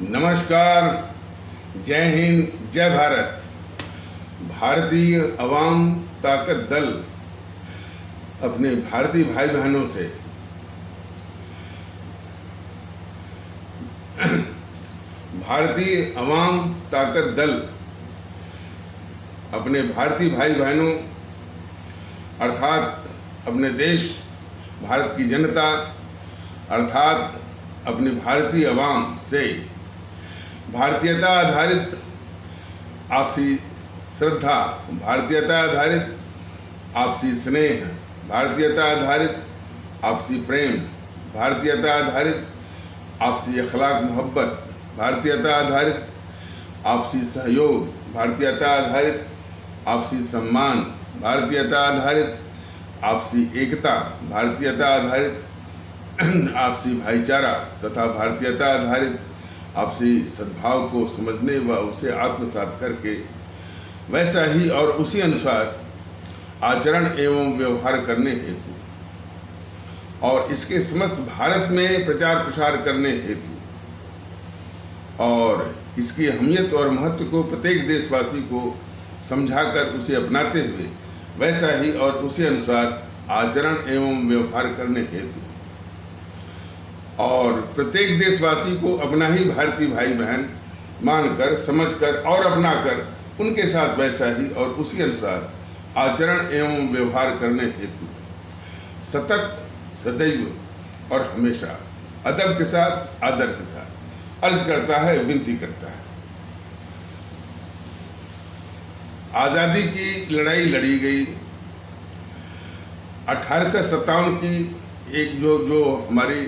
नमस्कार, जय हिंद, जय भारत। भारतीय अवाम ताकत दल अपने भारतीय भाई बहनों से भारतीय अवाम ताकत दल अपने भारतीय भाई बहनों अर्थात अपने देश भारत की जनता अर्थात अपनी भारतीय अवाम से भारतीयता आधारित आपसी श्रद्धा, भारतीयता आधारित आपसी स्नेह, भारतीयता आधारित आपसी प्रेम, भारतीयता आधारित आपसी अखलाक मोहब्बत, भारतीयता आधारित आपसी सहयोग, भारतीयता आधारित आपसी सम्मान, भारतीयता आधारित आपसी एकता, भारतीयता आधारित आपसी भाईचारा तथा भारतीयता आधारित आपसी सद्भाव को समझने व उसे आत्मसात करके वैसा ही और उसी अनुसार आचरण एवं व्यवहार करने हेतु और इसके समस्त भारत में प्रचार प्रसार करने हेतु और इसकी अहमियत और महत्व को प्रत्येक देशवासी को समझाकर उसे अपनाते हुए वैसा ही और उसी अनुसार आचरण एवं व्यवहार करने हेतु और प्रत्येक देशवासी को अपना ही भारतीय भाई बहन मानकर, समझकर और अपनाकर उनके साथ वैसा ही और उसी अनुसार आचरण एवं व्यवहार करने हेतु सतत, सदैव और हमेशा अदब के साथ, आदर के साथ अर्ज करता है, विनती करता है। आज़ादी की लड़ाई लड़ी गई। 1857 की एक जो हमारी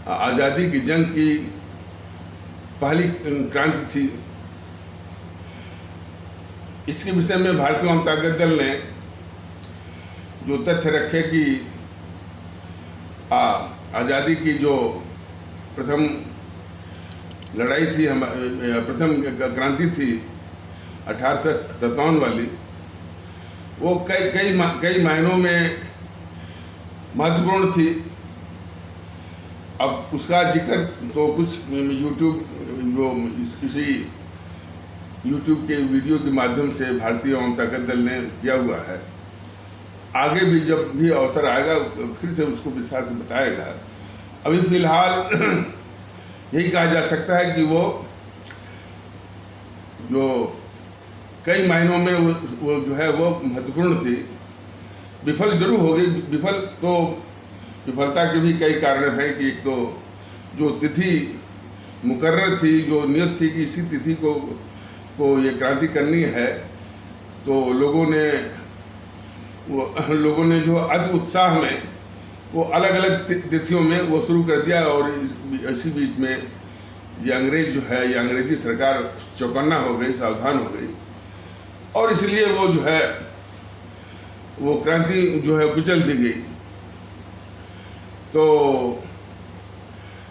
आज़ादी की जंग की पहली क्रांति थी, इसके विषय में भारतीय जनता दल ने जो तथ्य रखे कि आज़ादी की जो प्रथम लड़ाई थी, प्रथम क्रांति थी 1857 वाली, वो कई मायनों में महत्वपूर्ण थी। अब उसका जिक्र तो कुछ यूट्यूब के वीडियो के माध्यम से भारतीय जनता दल ने किया हुआ है। आगे भी जब भी अवसर आएगा फिर से उसको विस्तार से बताएगा। अभी फिलहाल यही कहा जा सकता है कि वो जो कई मायनों में वो जो है वो महत्वपूर्ण थी। विफल जरूर हो गई। विफलता के भी कई कारण हैं कि एक तो जो तिथि मुकर्रर थी, जो नियत थी कि इसी तिथि को ये क्रांति करनी है, तो लोगों ने जो अति उत्साह में वो अलग अलग तिथियों में वो शुरू कर दिया और इसी बीच में ये अंग्रेजी सरकार चौकन्ना हो गई, सावधान हो गई और इसलिए वो जो है वो क्रांति जो है कुचल दी गई। तो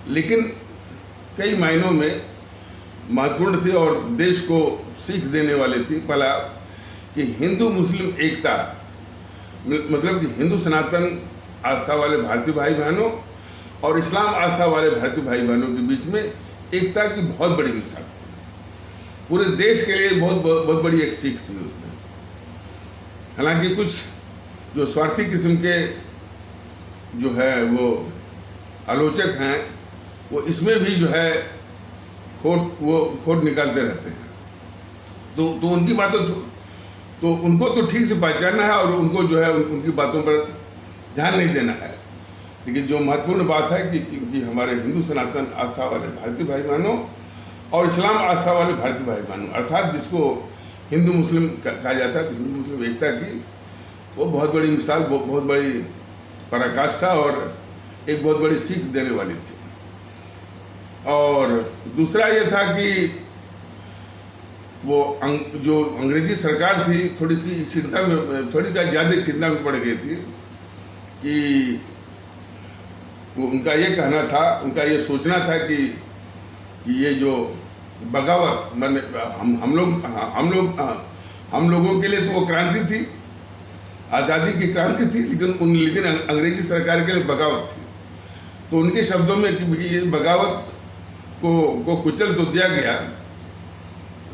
लेकिन कई मायनों में महत्वपूर्ण थी और देश को सीख देने वाली थी। पहला कि हिंदू मुस्लिम एकता, मतलब कि हिंदू सनातन आस्था वाले भारतीय भाई बहनों और इस्लाम आस्था वाले भारतीय भाई बहनों के बीच में एकता की बहुत बड़ी मिसाल थी। पूरे देश के लिए बहुत बड़ी एक सीख थी उसमें। हालांकि कुछ जो स्वार्थी किस्म के जो है वो आलोचक हैं, वो इसमें भी जो है खोट निकालते रहते हैं। तो उनकी बातों तो उनको तो ठीक से पहचानना है और उनको जो है उनकी बातों पर ध्यान नहीं देना है। लेकिन जो महत्वपूर्ण बात है कि हमारे हिंदू सनातन आस्था वाले भारतीय भाई बहनों और इस्लाम आस्था वाले भारतीय भाई बहनों अर्थात जिसको हिंदू मुस्लिम कहा जाता है, हिंदू मुस्लिम एकता की वो बहुत बड़ी मिसाल, बहुत बड़ी पराकाष्ठा और एक बहुत बड़ी सीख देने वाली थी। और दूसरा ये था कि वो जो अंग्रेजी सरकार थी थोड़ी ज़्यादा चिंता में पड़ गई थी कि वो उनका ये कहना था, उनका ये सोचना था कि ये जो बगावत मैंने हम लोगों के लिए तो वो क्रांति थी, आज़ादी की क्रांति थी, लेकिन अंग्रेजी सरकार के लिए बगावत थी। तो उनके शब्दों में कि ये बगावत को कुचल तो दिया गया,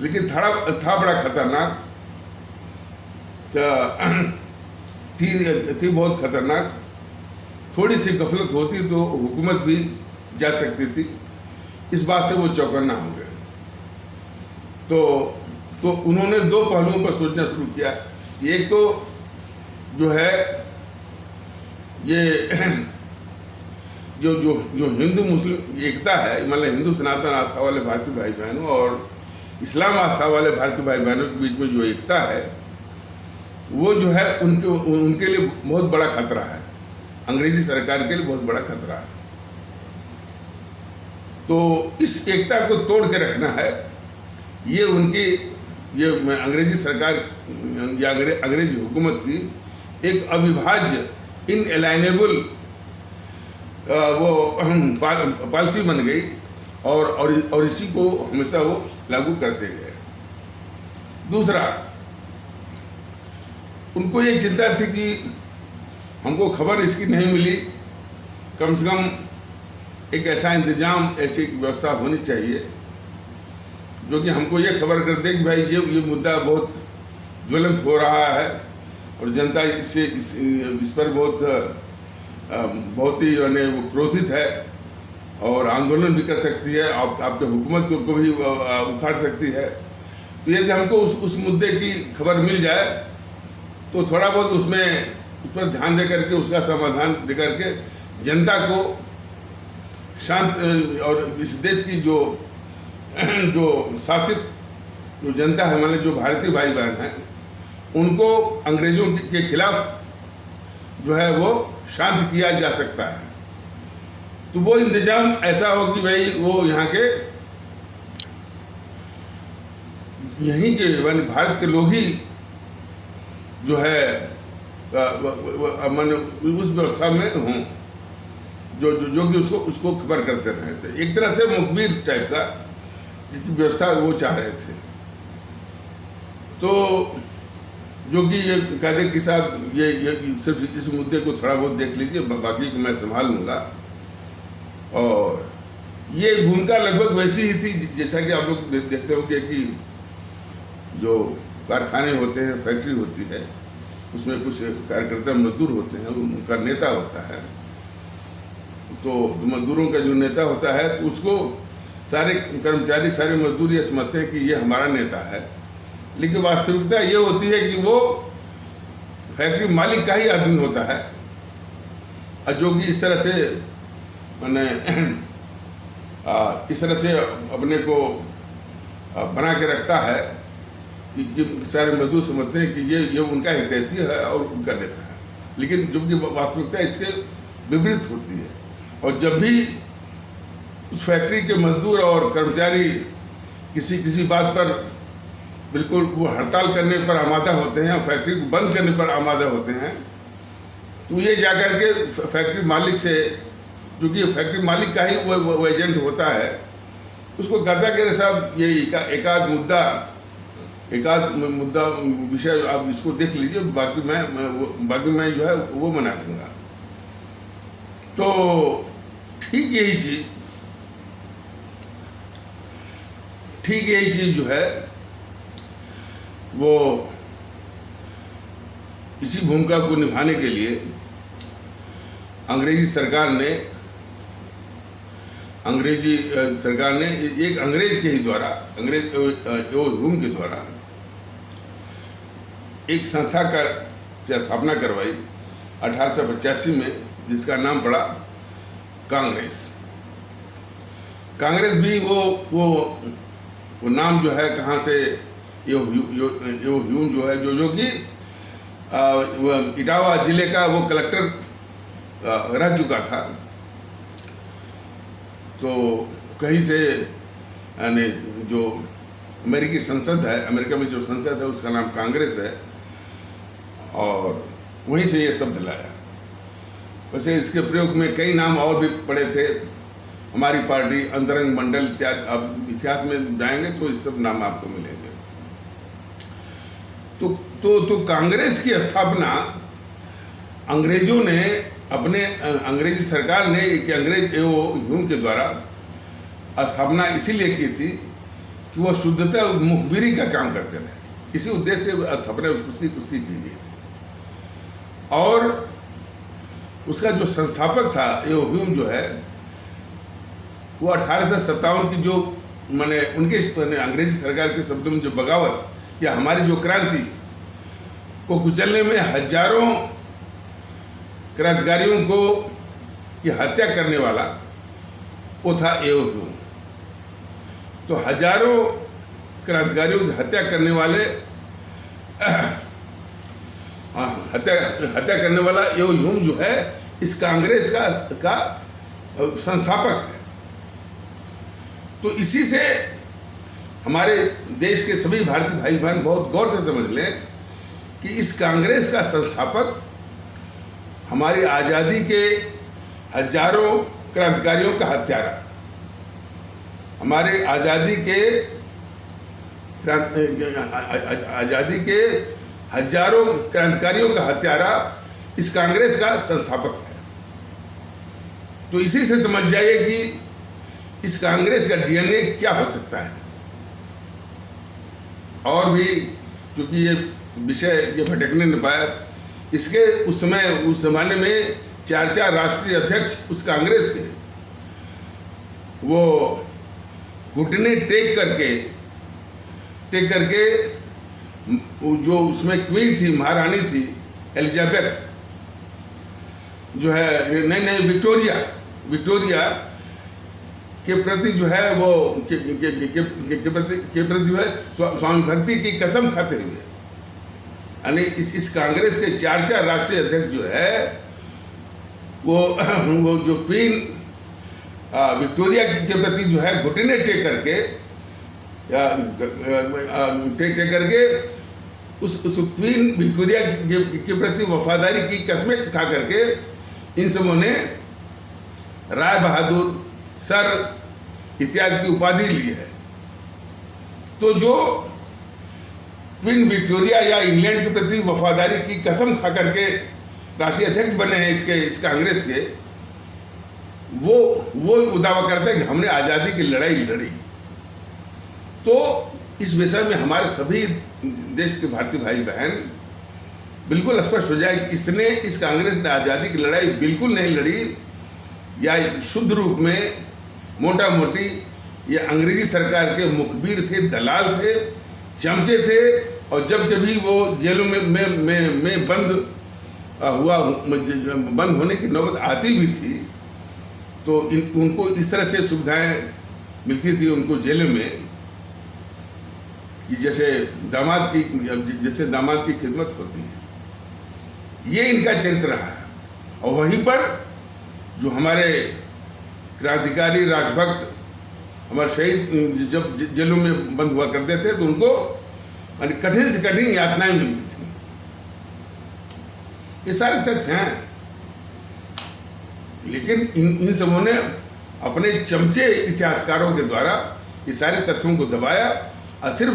लेकिन था बड़ा खतरनाक, थी बहुत खतरनाक। थोड़ी सी गफलत होती तो हुकूमत भी जा सकती थी। इस बात से वो चौकन्ना हो गए। तो उन्होंने दो पहलुओं पर सोचना शुरू किया। एक तो जो है ये जो हिंदू मुस्लिम एकता है, मतलब हिंदू सनातन आस्था वाले भारतीय भाई बहनों और इस्लाम आस्था वाले भारतीय भाई बहनों के बीच में जो एकता है, वो जो है उनके लिए बहुत बड़ा खतरा है, अंग्रेजी सरकार के लिए बहुत बड़ा खतरा है। तो इस एकता को तोड़ के रखना है, ये उनकी अंग्रेजी सरकार या अंग्रेजी हुकूमत की एक अविभाज्य इनएलाइनेबल वो पॉलिसी बन गई और इसी को हमेशा वो लागू करते गए। दूसरा, उनको ये चिंता थी कि हमको खबर इसकी नहीं मिली, कम से कम एक ऐसा इंतजाम, ऐसी व्यवस्था होनी चाहिए जो कि हमको ये खबर कर दे कि भाई ये मुद्दा बहुत ज्वलंत हो रहा है और जनता इस पर बहुत ही वो क्रोधित है और आंदोलन भी कर सकती है, आपके हुकूमत को भी उखाड़ सकती है। तो यदि हमको उस मुद्दे की खबर मिल जाए तो थोड़ा बहुत उस पर ध्यान दे करके उसका समाधान दे करके जनता को शांत और इस देश की जो शासित जो जनता है, मतलब जो भारतीय भाई बहन हैं, उनको अंग्रेजों के खिलाफ जो है वो शांत किया जा सकता है। तो वो इंतजाम ऐसा हो कि भाई वो यहाँ के यहीं के भारत के लोग ही जो है उस व्यवस्था में हों जो कि उसको खबर करते रहे थे। एक तरह से मुखबिर टाइप का जिसकी व्यवस्था वो चाह रहे थे। तो जो कि ये कहते कि साहब ये सिर्फ इस मुद्दे को थोड़ा बहुत देख लीजिए, बाकी को मैं संभाल लूँगा। और ये भूमिका लगभग वैसी ही थी जैसा कि आप लोग देखते होंगे कि जो कारखाने होते हैं, फैक्ट्री होती है, उसमें कुछ कार्यकर्ता मजदूर होते हैं, उनका नेता होता है। तो मजदूरों का जो नेता होता है तो उसको सारे कर्मचारी, सारे मजदूर ये समझते हैं कि ये हमारा नेता है, लेकिन वास्तविकता ये होती है कि वो फैक्ट्री मालिक का ही आदमी होता है, और जो कि इस तरह से मैंने इस तरह से अपने को बना के रखता है कि सारे मजदूर समझते हैं कि ये उनका हितैषी है और उनका नेता है, लेकिन जो कि वास्तविकता इसके विपरीत होती है। और जब भी उस फैक्ट्री के मजदूर और कर्मचारी किसी बात पर बिल्कुल वो हड़ताल करने पर आमादा होते हैं, फैक्ट्री को बंद करने पर आमादा होते हैं, तो ये जाकर के फैक्ट्री मालिक से, जो कि फैक्ट्री मालिक का ही वो एजेंट होता है, उसको कहता कि साहब ये एकाध मुद्दा विषय आप इसको देख लीजिए, बाकी मैं जो है वो बना दूंगा। तो ठीक यही चीज़ जो है वो इसी भूमिका को निभाने के लिए अंग्रेजी सरकार ने एक अंग्रेज के ही द्वारा, अंग्रेज ह्यूम के द्वारा एक संस्था का स्थापना करवाई 1885 में, जिसका नाम पड़ा कांग्रेस। कांग्रेस भी वो नाम जो है कहाँ से ये ह्यूम जो है जो कि इटावा जिले का वो कलेक्टर रह चुका था, तो कहीं से यानी जो अमेरिकी संसद है, अमेरिका में जो संसद है उसका नाम कांग्रेस है, और वहीं से ये शब्द लाया। वैसे इसके प्रयोग में कई नाम और भी पड़े थे, हमारी पार्टी, अंतरंग मंडल इत्यादि। आप इतिहास में जाएंगे तो इस सब नाम आपको मिलेंगे। तो कांग्रेस की स्थापना अंग्रेजों ने अंग्रेजी सरकार ने, कि अंग्रेज ह्यूम के द्वारा स्थापना इसीलिए की थी कि वो शुद्धता मुखबिरी का काम करते रहे, इसी उद्देश्य से स्थापना उसकी की गई थी। और उसका जो संस्थापक था ये ह्यूम जो है वो 1857 की जो माने उनके अंग्रेजी सरकार के शब्दों में जो बगावत या हमारी जो क्रांति को कुचलने में हजारों क्रांतिकारियों को की हत्या करने वाला वो था एओ ह्यूम। तो हजारों क्रांतिकारियों की हत्या करने वाले हत्या करने वाला एओ ह्यूम जो है इस कांग्रेस का संस्थापक है। तो इसी से हमारे देश के सभी भारतीय भाई बहन बहुत गौर से समझ लें कि इस कांग्रेस का संस्थापक हमारी आज़ादी के हजारों क्रांतिकारियों का हत्यारा, हमारे आज़ादी के हजारों क्रांतिकारियों का हत्यारा इस कांग्रेस का संस्थापक है। तो इसी से समझ जाइए कि इस कांग्रेस का डीएनए क्या हो सकता है। और भी चूंकि ये विषय ये भटकने न पाया, इसके उस जमाने में 4 राष्ट्रीय अध्यक्ष उस कांग्रेस के वो घुटने टेक करके जो उसमें क्वीन थी, महारानी थी एलिजाबेथ जो है नहीं विक्टोरिया के प्रति जो है वो के प्रति जो है स्वामी भक्ति की कसम खाते हुए, यानी इस कांग्रेस के 4 राष्ट्रीय अध्यक्ष जो है वो जो क्वीन विक्टोरिया के प्रति जो है घुटने टेक करके उस क्वीन विक्टोरिया के प्रति वफादारी की कस्में खा करके इन सबों ने राय बहादुर, सर इत्यादि की उपाधि ली है। तो जो क्वीन विक्टोरिया या इंग्लैंड के प्रति वफादारी की कसम खा करके राष्ट्रीय अध्यक्ष बने हैं इस कांग्रेस के, वो दावा करते हैं कि हमने आज़ादी की लड़ाई लड़ी। तो इस विषय में हमारे सभी देश के भारतीय भाई बहन बिल्कुल स्पष्ट हो जाए कि इस कांग्रेस ने आज़ादी की लड़ाई बिल्कुल नहीं लड़ी, या शुद्ध रूप में मोटा मोटी ये अंग्रेजी सरकार के मुखबिर थे, दलाल थे, चमचे थे। और जब कभी वो जेलों में बंद होने की नौबत आती भी थी तो उनको इस तरह से सुविधाएं मिलती थी उनको जेलों में कि जैसे दामाद की खिदमत होती है। ये इनका चरित्र रहा है। और वहीं पर जो हमारे क्रांतिकारी राजभक्त हमारे शहीद जब जेलों में बंद हुआ करते थे तो उनको कठिन से कठिन यातनाएं मिलती थी। ये सारे तथ्य हैं, लेकिन इन सबों ने अपने चमचे इतिहासकारों के द्वारा ये सारे तथ्यों को दबाया। और सिर्फ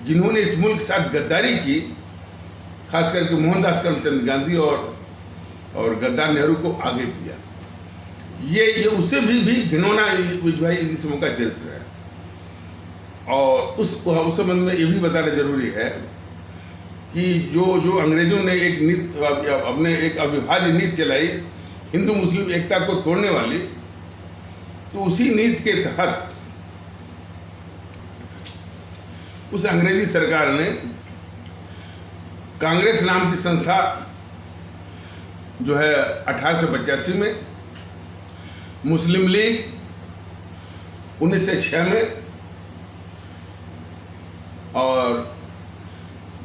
जिन्होंने इस मुल्क के साथ गद्दारी की, खास करके मोहनदास करमचंद गांधी और गद्दार नेहरू को आगे किया, ये उससे भी घिनौना भाई इन सबों का चरित्र है। और उस संबंध में ये भी बताना जरूरी है कि जो अंग्रेजों ने अपने एक अविभाज्य नीति चलाई हिंदू मुस्लिम एकता को तोड़ने वाली, तो उसी नीति के तहत उस अंग्रेजी सरकार ने कांग्रेस नाम की संस्था जो है 1885 में, मुस्लिम लीग 1906 में और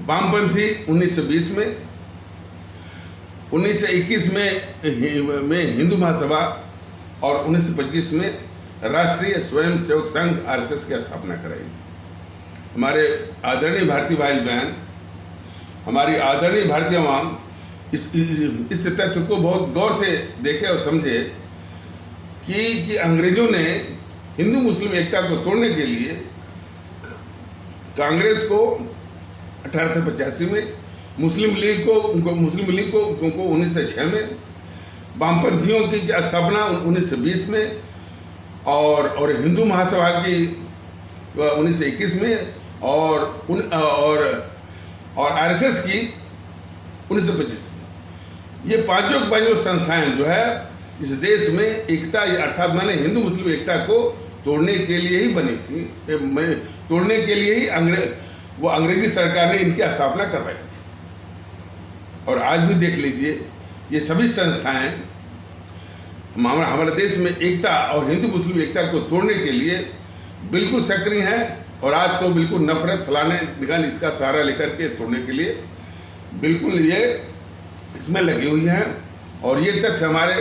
वामपंथी 1920 में, 1921 में हिंदू महासभा और 1925 में राष्ट्रीय स्वयं सेवक संघ आरएसएस की स्थापना कराई। हमारे आदरणीय भारतीय भाई बहन, हमारी आदरणीय भारतीय आवाम इस तथ्य को बहुत गौर से देखे और समझे कि अंग्रेजों ने हिंदू मुस्लिम एकता को तोड़ने के लिए कांग्रेस को 1885 में, मुस्लिम लीग को 1906 में, वामपंथियों की स्थापना 1920 में और हिंदू महासभा की 1921 में और आरएसएस की 1925 में। ये पांचों संस्थाएं जो है इस देश में एकता अर्थात मैंने हिंदू मुस्लिम एकता को तोड़ने के लिए ही बनी थी, तोड़ने के लिए ही अंग्रेजी सरकार ने इनकी स्थापना करवाई थी। और आज भी देख लीजिए ये सभी संस्थाएं हमारे देश में एकता और हिंदू मुस्लिम एकता को तोड़ने के लिए बिल्कुल सक्रिय हैं और आज तो बिल्कुल नफरत फैलाने निकाल इसका सहारा लेकर के तोड़ने के लिए बिल्कुल ये इसमें लगी हुई हैं। और ये तथ्य हमारे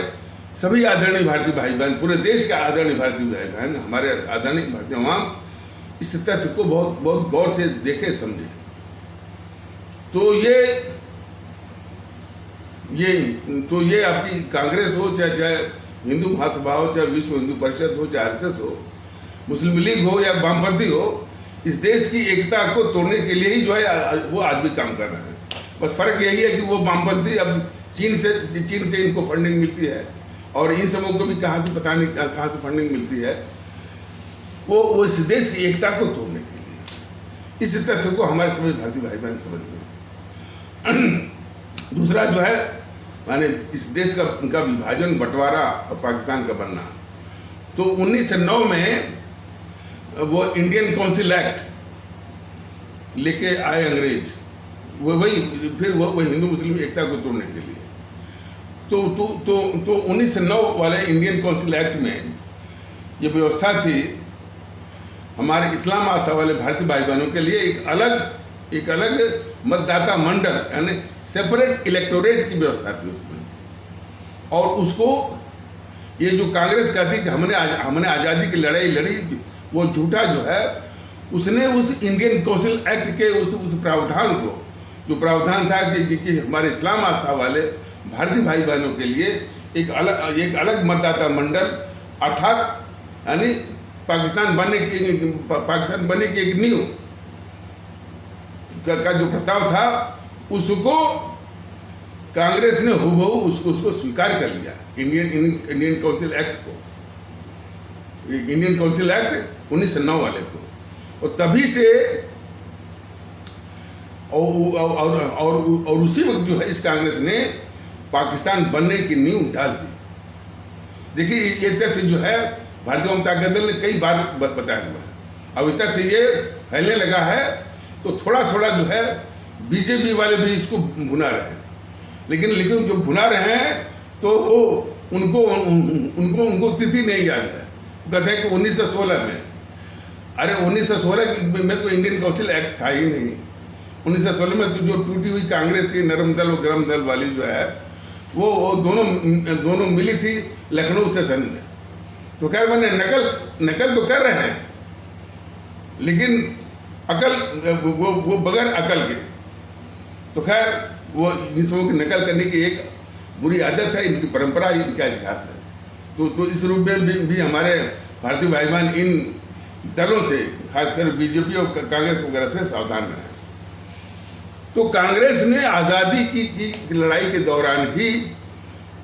सभी आदरणीय भारतीय भाई बहन, पूरे देश के आदरणीय भारतीय भाई बहन, हमारे आदरणीय भारतीय अवाम इस तथ्य को बहुत बहुत गौर से देखे समझे। तो ये आपकी कांग्रेस हो चाहे हिंदू महासभा हो, चाहे विश्व हिंदू परिषद हो, चाहे आरएसएस हो, मुस्लिम लीग हो या वामपंथी हो, इस देश की एकता को तोड़ने के लिए ही जो है वो आज भी काम कर रहे हैं। बस फर्क यही है कि वो वामपंथी अब चीन से इनको फंडिंग मिलती है और इन सबों को भी कहाँ से पता नहीं कहाँ से फंडिंग मिलती है, वो इस देश की एकता को तोड़ने के लिए। इस तथ्य को हमारे सभी भारतीय भाई बहन समझ गए। दूसरा जो है माने इस देश का विभाजन, बंटवारा और पाकिस्तान का बनना, तो 1909 में वो इंडियन काउंसिल एक्ट लेके आए अंग्रेज, वो हिंदू मुस्लिम एकता को तोड़ने के लिए। तो 1909 वाले इंडियन काउंसिल एक्ट में ये व्यवस्था थी हमारे इस्लाम आस्था वाले भारतीय भाई बहनों के लिए एक अलग मतदाता मंडल यानी सेपरेट इलेक्टोरेट की व्यवस्था थी उसमें। और उसको ये जो कांग्रेस कहती कि हमने आज़ादी की लड़ाई लड़ी, वो झूठा जो है उसने उस इंडियन काउंसिल एक्ट के उस प्रावधान को, जो प्रावधान था कि हमारे इस्लाम आस्था वाले भारतीय भाई बहनों के लिए एक अलग मतदाता मंडल अर्थात यानी पाकिस्तान बनने की एक नींव का जो प्रस्ताव था उसको कांग्रेस ने हूबहू उसको स्वीकार कर लिया, इंडियन काउंसिल एक्ट को, इंडियन काउंसिल एक्ट 1909 वाले को। और तभी से और उसी वक्त जो है इस कांग्रेस ने पाकिस्तान बनने की नींव डाल दी। देखिए ये तथ्य जो है भारतीय जनता दल ने कई बार बताया हुआ है। अब तथ्य ये फैलने लगा है तो थोड़ा थोड़ा जो है बीजेपी वाले भी इसको भुना रहे हैं, लेकिन जो भुना रहे हैं तो उनको तिथि नहीं याद है। कहते हैं कि 1916 में, अरे 1916 में तो इंडियन काउंसिल एक्ट था ही नहीं। 1916 में तो जो टूटी हुई कांग्रेस थी, नरम दल और गरम दल वाली जो है वो दोनों मिली थी लखनऊ सेशन में। तो खैर मैंने नकल तो कर रहे हैं लेकिन वो बगैर अकल के। तो खैर वो इन सबों की नकल करने की एक बुरी आदत है, इनकी परंपरा है, इनका इतिहास है। तो इस रूप में भी हमारे भारतीय भाई बहन इन दलों से, खासकर बीजेपी और कांग्रेस वगैरह से सावधान रहे। तो कांग्रेस ने आज़ादी की लड़ाई के दौरान ही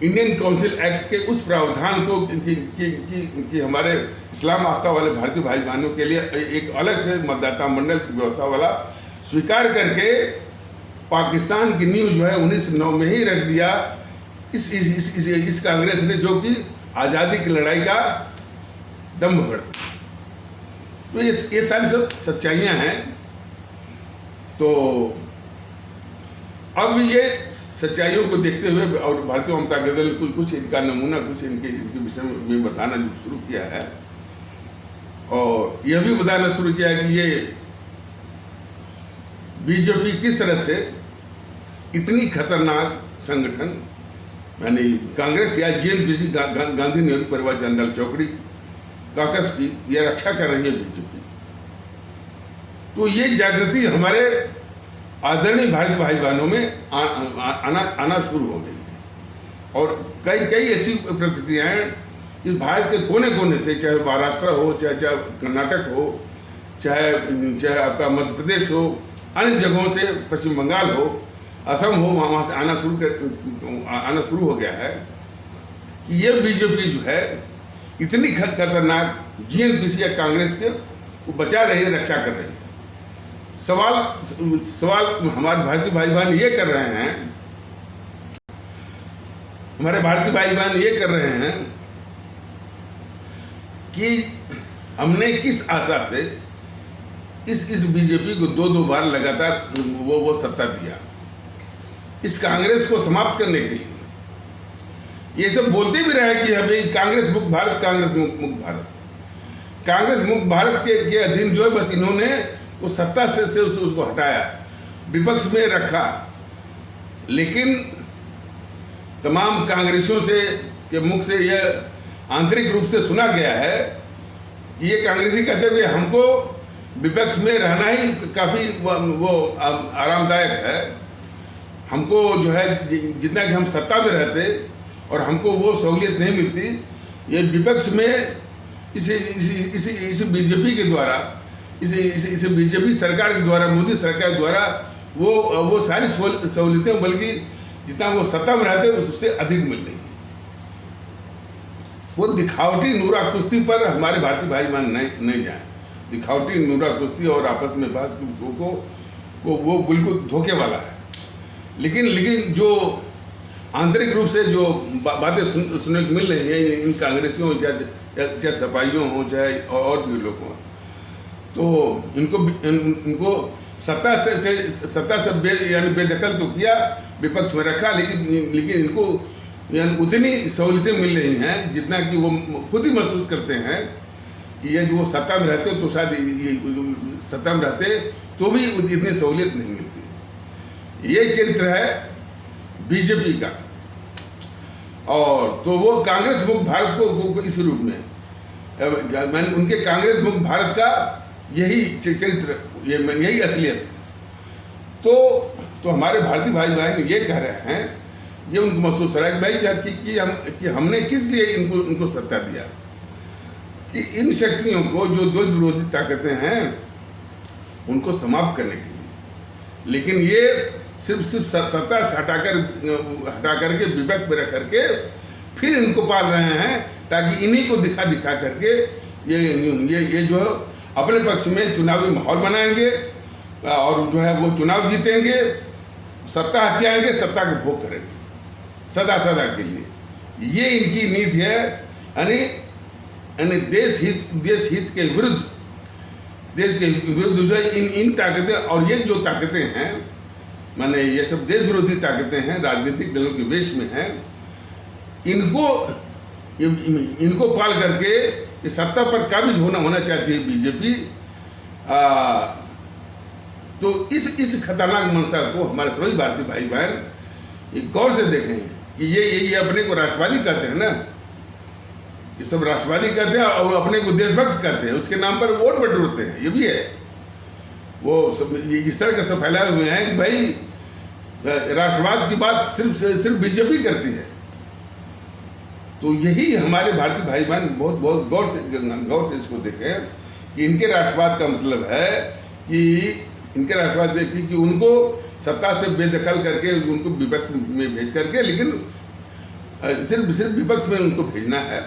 इंडियन काउंसिल एक्ट के उस प्रावधान को कि हमारे इस्लाम आस्था वाले भारतीय भाई बहनों के लिए एक अलग से मतदाता मंडल की व्यवस्था वाला स्वीकार करके पाकिस्तान की नींव जो है 1909 में ही रख दिया इस कांग्रेस ने, जो कि आज़ादी की लड़ाई का दम्भ भरती। तो ये सारी सब सच्चाइयाँ हैं। तो अब ये सच्चाइयों को देखते हुए और भारतीय जनता दल ने कुछ इनका नमूना कुछ इनके विषय में बताना जो शुरू किया है, और यह भी बताना शुरू किया कि ये बीजेपी किस तरह से इतनी खतरनाक संगठन यानी कांग्रेस या जीएनपीसी गांधी नेहरू परिवार जनरल चौकड़ी काकस की यह रक्षा कर रही है बीजेपी। तो ये जागृति हमारे आदरणीय भारतीय भाई बहनों में आना शुरू हो गई है। और कई ऐसी प्रतिक्रियाएं इस भारत के कोने कोने से, चाहे महाराष्ट्र हो, चाहे कर्नाटक हो, चाहे आपका मध्य प्रदेश हो, अन्य जगहों से, पश्चिम बंगाल हो, असम हो, वहाँ से आना शुरू हो गया है कि ये बीजेपी जो है इतनी खतरनाक जीएनपीसी या कांग्रेस के वो बचा रही है, रक्षा कर रही है। सवाल हमारे भारतीय भाई बहन ये कर रहे हैं, हमारे भारतीय भाई बहन ये कर रहे हैं कि हमने किस आशा से इस बीजेपी को दो बार लगातार वो सत्ता दिया, इस कांग्रेस को समाप्त करने के लिए। ये सब बोलते भी रहे कि अभी कांग्रेस मुक्त भारत, कांग्रेस मुक्त भारत, कांग्रेस मुक्त भारत के अधीन जो है बस इन्होंने वो सत्ता से उसको हटाया, विपक्ष में रखा। लेकिन तमाम कांग्रेसियों से के मुख से यह आंतरिक रूप से सुना गया है, ये कांग्रेसी कहते हुए हमको विपक्ष में रहना ही काफ़ी वो आरामदायक है, हमको जो है जितना कि हम सत्ता में रहते और हमको वो सहूलियत नहीं मिलती, ये विपक्ष में इसी बीजेपी के द्वारा, इस बीजेपी सरकार के द्वारा, मोदी सरकार द्वारा वो सारी सहूलियतें बल्कि जितना वो सत्ता में रहते उससे अधिक मिल रही है। वो दिखावटी नूरा कुश्ती पर हमारे भारतीय भाई बहन नहीं जाए। दिखावटी नूरा कुश्ती और आपस में बहस को वो बिल्कुल धोखे वाला है। लेकिन जो आंतरिक रूप से जो बातें सुनने को मिल रही हैं इन कांग्रेसियों चाहे सपाइयों हों चाहे और भी लोग हों, तो इनको सत्ता से बेदखल तो किया, विपक्ष में रखा, लेकिन इनको उतनी सहूलियतें मिल रही हैं जितना कि वो खुद ही महसूस करते हैं कि ये जो सत्ता में रहते तो शायद सत्ता में रहते तो भी इतनी सहूलियत नहीं मिलती। ये चरित्र है बीजेपी का। और तो वो कांग्रेस मुक्त भारत को इस रूप में उनके कांग्रेस मुक्त भारत का यही चरित्र, यही असलियत है। तो हमारे भारतीय भाई बहन ये कह रहे हैं, ये उनको महसूस हो रहा है कि भाई कि हमने किस लिए इनको सत्ता दिया, कि इन शक्तियों को जो देश विरोधी ताकतें हैं उनको समाप्त करने के लिए। लेकिन ये सिर्फ सत्ता से हटा करके विपक्ष में रख करके फिर इनको पाल रहे हैं ताकि इन्हीं को दिखा करके ये जो अपने पक्ष में चुनावी माहौल बनाएंगे और जो है वो चुनाव जीतेंगे, सत्ता हथियाएंगे, सत्ता को भोग करेंगे सदा के लिए। ये इनकी नीति है। यानी देश हित के विरुद्ध, देश के विरुद्ध जो है इन ताकतें, और ये जो ताकतें हैं माने ये सब देश विरोधी ताकतें हैं, राजनीतिक दलों के वेश में हैं, इनको पाल करके इस सत्ता पर काबिज होना चाहती है बीजेपी। तो इस खतरनाक मंशा को हमारे सभी भारतीय भाई बहन गौर से देखें कि ये अपने को राष्ट्रवादी कहते हैं ना, ये सब राष्ट्रवादी कहते हैं और अपने को देशभक्त कहते हैं, उसके नाम पर वोट बटोरते हैं। ये भी है, वो सब इस तरह के सब फैलाए हुए हैं कि भाई राष्ट्रवाद की बात सिर्फ बीजेपी करती है। तो यही हमारे भारतीय भाई बहन बहुत गौर से इसको देखें कि इनके राष्ट्रवाद का मतलब है कि इनके राष्ट्रवाद कि उनको सत्ता से बेदखल करके उनको विपक्ष में भेज करके, लेकिन सिर्फ विपक्ष में उनको भेजना है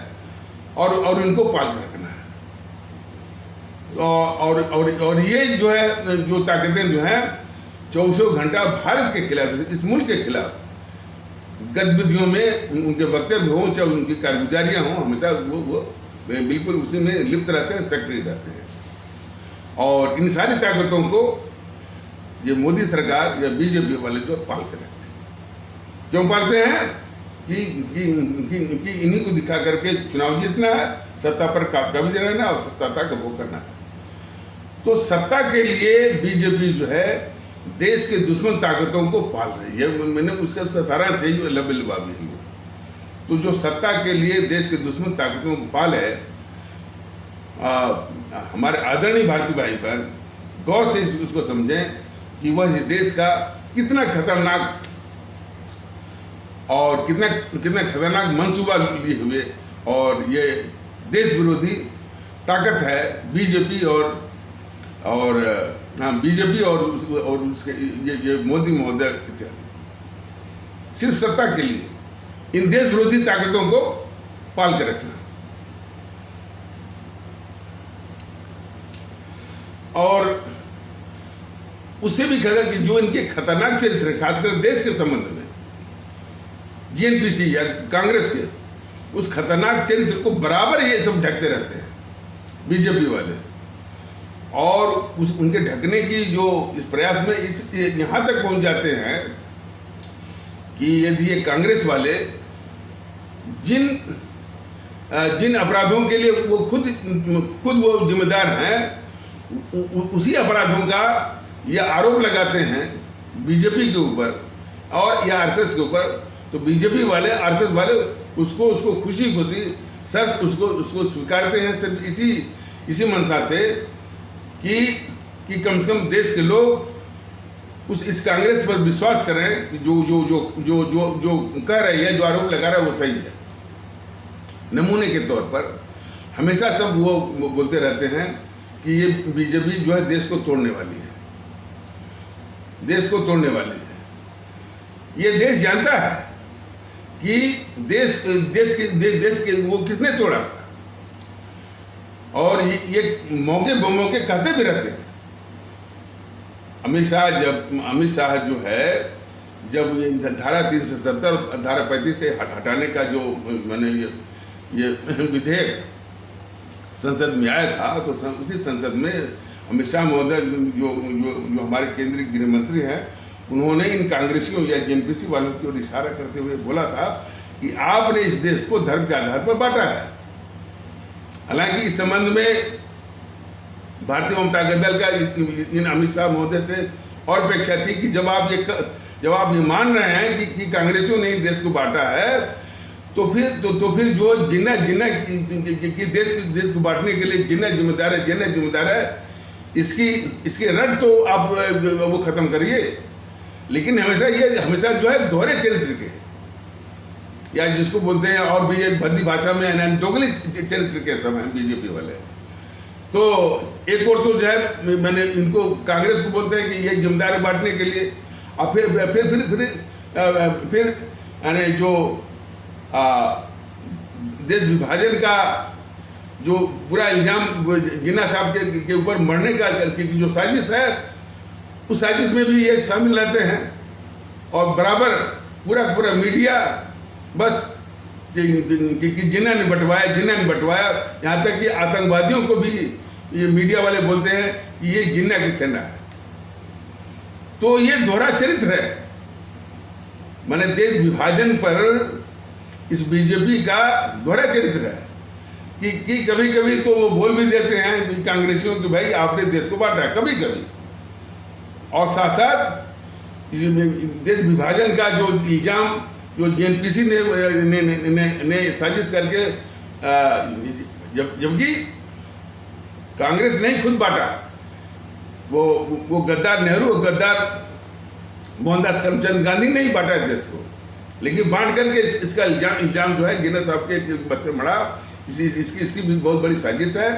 और इनको पाल कर रखना है। तो और ये जो है जो ताकतें जो हैं 24 घंटा भारत के खिलाफ, इस मुल्क के खिलाफ गतिविधियों में उनके वक्तव्य हों चाहे उनकी कारगुजारियाँ हों, हमेशा वो बिल्कुल उसी में लिप्त रहते हैं, सक्रिय रहते हैं। और इन सारी ताकतों को ये मोदी सरकार या बीजेपी वाले जो पाल कर रखते हैं। क्यों पालते हैं? कि इन्हीं को दिखा करके चुनाव जीतना है, सत्ता पर कब्जा रहना और सत्ता का भोग करना है। तो सत्ता के लिए बीजेपी जो है देश के दुश्मन ताकतों को पाल रही है। मैंने उसका सारा सही लबी है। तो जो सत्ता के लिए देश के दुश्मन ताकतों को पाल है, हमारे आदरणीय भारतीय भाई बहन गौर से उसको समझें कि वह देश का कितना खतरनाक और कितना खतरनाक मंसूबा लिए हुए और ये देश विरोधी ताकत है बीजेपी और बीजेपी और उसके ये मोदी महोदय इत्यादि। सिर्फ सत्ता के लिए इन देश विरोधी ताकतों को पाल कर रखना। और उससे भी कहा कि जो इनके खतरनाक चरित्र है खासकर देश के संबंध में, जीएनपीसी या कांग्रेस के उस खतरनाक चरित्र को बराबर ये सब ढकते रहते हैं बीजेपी वाले, और उनके ढकने की जो इस प्रयास में इस यहाँ तक पहुँच जाते हैं कि यदि ये कांग्रेस वाले जिन अपराधों के लिए वो खुद वो जिम्मेदार हैं, उसी अपराधों का ये आरोप लगाते हैं बीजेपी के ऊपर और या आरएसएस के ऊपर, तो बीजेपी वाले आरएसएस वाले उसको खुशी सर उसको स्वीकारते हैं सिर्फ इसी मंशा से कि कम से कम देश के लोग इस कांग्रेस पर विश्वास करें कि जो कह रही है, जो आरोप लगा रहा है वो सही है। नमूने के तौर पर हमेशा सब वो बोलते रहते हैं कि ये बीजेपी जो है देश को तोड़ने वाली है, देश को तोड़ने वाली है। ये देश जानता है कि देश के वो किसने तोड़ा था, और ये मौके बमौके कहते भी रहते हैं। अमित शाह जो है, जब ये धारा 370 और धारा 35 से हटाने का जो मैंने ये विधेयक संसद में आया था, तो उसी संसद में अमित शाह महोदय जो हमारे केंद्रीय गृह मंत्री हैं, उन्होंने इन कांग्रेसियों या जेएनपीसी वालों की ओर इशारा करते हुए बोला था कि आपने इस देश को धर्म के आधार पर बांटा है। हालांकि इस संबंध में भारतीय जनता दल का इन अमित शाह महोदय से और अपेक्षा थी कि जब आप ये मान रहे हैं कि कांग्रेसियों ने देश को बांटा है, तो फिर जो जिन्ना कि देश को बांटने के लिए जिन्ना जिम्मेदार है, इसकी रट तो आप वो खत्म करिए। लेकिन हमेशा जो है दोहरे चरित्र के, या जिसको बोलते हैं और भी एक भद्दी भाषा में दोगली चरित्र के सब हैं बीजेपी वाले। तो एक और तो जो है मैंने इनको कांग्रेस को बोलते हैं कि ये जिम्मेदारी बांटने के लिए, और फिर यानी जो देश विभाजन का जो पूरा इल्जाम जिन्ना साहब के ऊपर मरने का जो साजिश है, उस साजिश में भी ये शामिल रहते हैं, और बराबर पूरा मीडिया बस कि जिन्ना ने बंटवाया, यहाँ तक कि आतंकवादियों को भी ये मीडिया वाले बोलते हैं कि ये जिन्ना की सेना है। तो ये दोहरा चरित्र है, माने देश विभाजन पर इस बीजेपी का दोहरा चरित्र है कि कभी तो वो बोल भी देते हैं कि कांग्रेसियों कि भाई आपने देश को बांटा कभी, और साथ देश विभाजन का जो इल्जाम जो जेएनपीसी ने साजिश करके, जबकि कांग्रेस नहीं खुद बांटा, वो गद्दार नेहरू और गद्दार मोहनदास करमचंद गांधी नहीं बांटा देश को, लेकिन बांट करके इसका इल्जाम जो है जिन्ना साहब के पत्थर मड़ा, इसकी भी बहुत बड़ी साजिश है।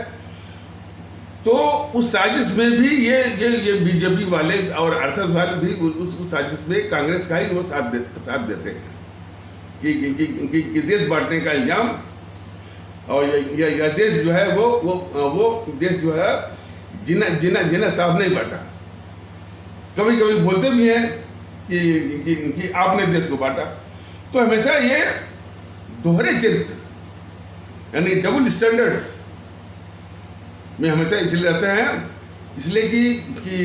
तो उस साजिश में भी ये बीजेपी वाले और आरएसएस वाले भी उस साजिश में कांग्रेस का ही वो साथ देते हैं कि देश बांटने का इल्जाम, और यह देश जो है वो देश जो है जिन्ना साहब नहीं बांटा। कभी बोलते भी हैं कि आपने देश को बांटा। तो हमेशा ये दोहरे चरित्र यानी डबल स्टैंडर्ड्स में हमेशा इसलिए रहते हैं, इसलिए कि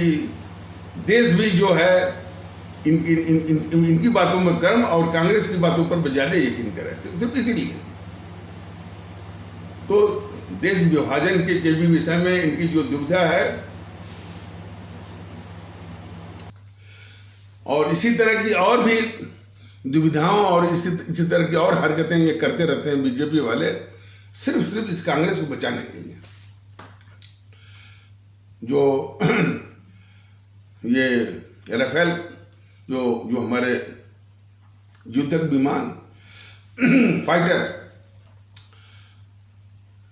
देश भी जो है इनकी बातों में कर्म और कांग्रेस की बातों पर ज्यादा यकीन करे, सिर्फ इसीलिए। तो देश विभाजन के भी विषय में इनकी जो दुविधा है, और इसी तरह की और भी दुविधाओं और इसी तरह की और हरकतें ये करते रहते हैं बीजेपी वाले, सिर्फ इस कांग्रेस को बचाने के लिए। जो ये राफेल जो हमारे युद्धक विमान फाइटर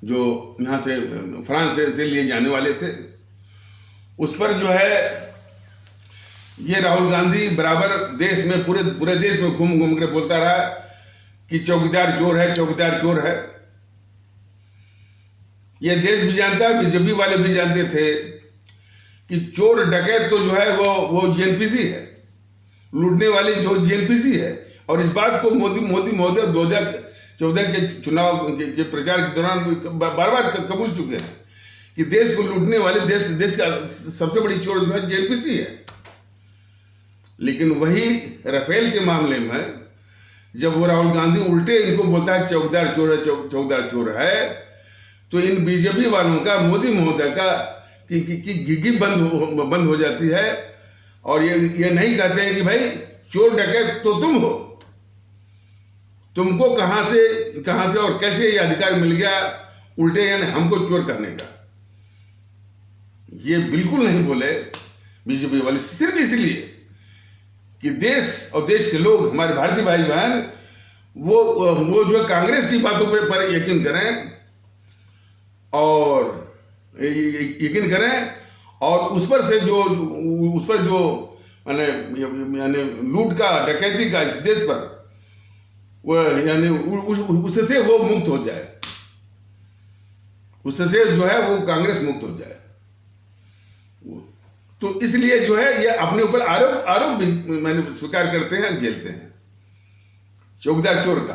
जो यहाँ से फ्रांस से लिए जाने वाले थे, उस पर जो है ये राहुल गांधी बराबर देश में पूरे देश में घूम कर बोलता रहा कि चौकीदार चोर है। ये देश भी जानता है, बीजेपी वाले भी जानते थे कि चोर डकैत तो जो है वो जीएनपीसी है, लूटने वाली जो जीएनपीसी है। और इस बात को मोदी महोदय 2014 के चुनाव के प्रचार के दौरान बार बार कबूल चुके हैं कि देश को लूटने वाले देश का सबसे बड़ी चोर जो है जीएनपीसी है। लेकिन वही राफेल के मामले में जब वो राहुल गांधी उल्टे इनको बोलता है चौकीदार चोर है, चौकीदार चोर है, तो इन बीजेपी वालों का, मोदी महोदय का कि घिघी बंद हो जाती है। और ये नहीं कहते हैं कि भाई चोर डकैत तो तुम हो, तुमको कहां से और कैसे ये अधिकार मिल गया उल्टे यानी हमको चोर करने का। ये बिल्कुल नहीं बोले बीजेपी वाले, सिर्फ इसलिए कि देश और देश के लोग, हमारे भारतीय भाई बहन, वो जो कांग्रेस की बातों पर यकीन करें और उस पर जो यानी लूट का, डकैती का इस देश पर वो यानी उससे वो मुक्त हो जाए, उससे जो है वो कांग्रेस मुक्त हो जाए। तो इसलिए जो है ये अपने ऊपर आरोप भी मैंने स्वीकार करते हैं, झेलते हैं चौकीदार चोर का,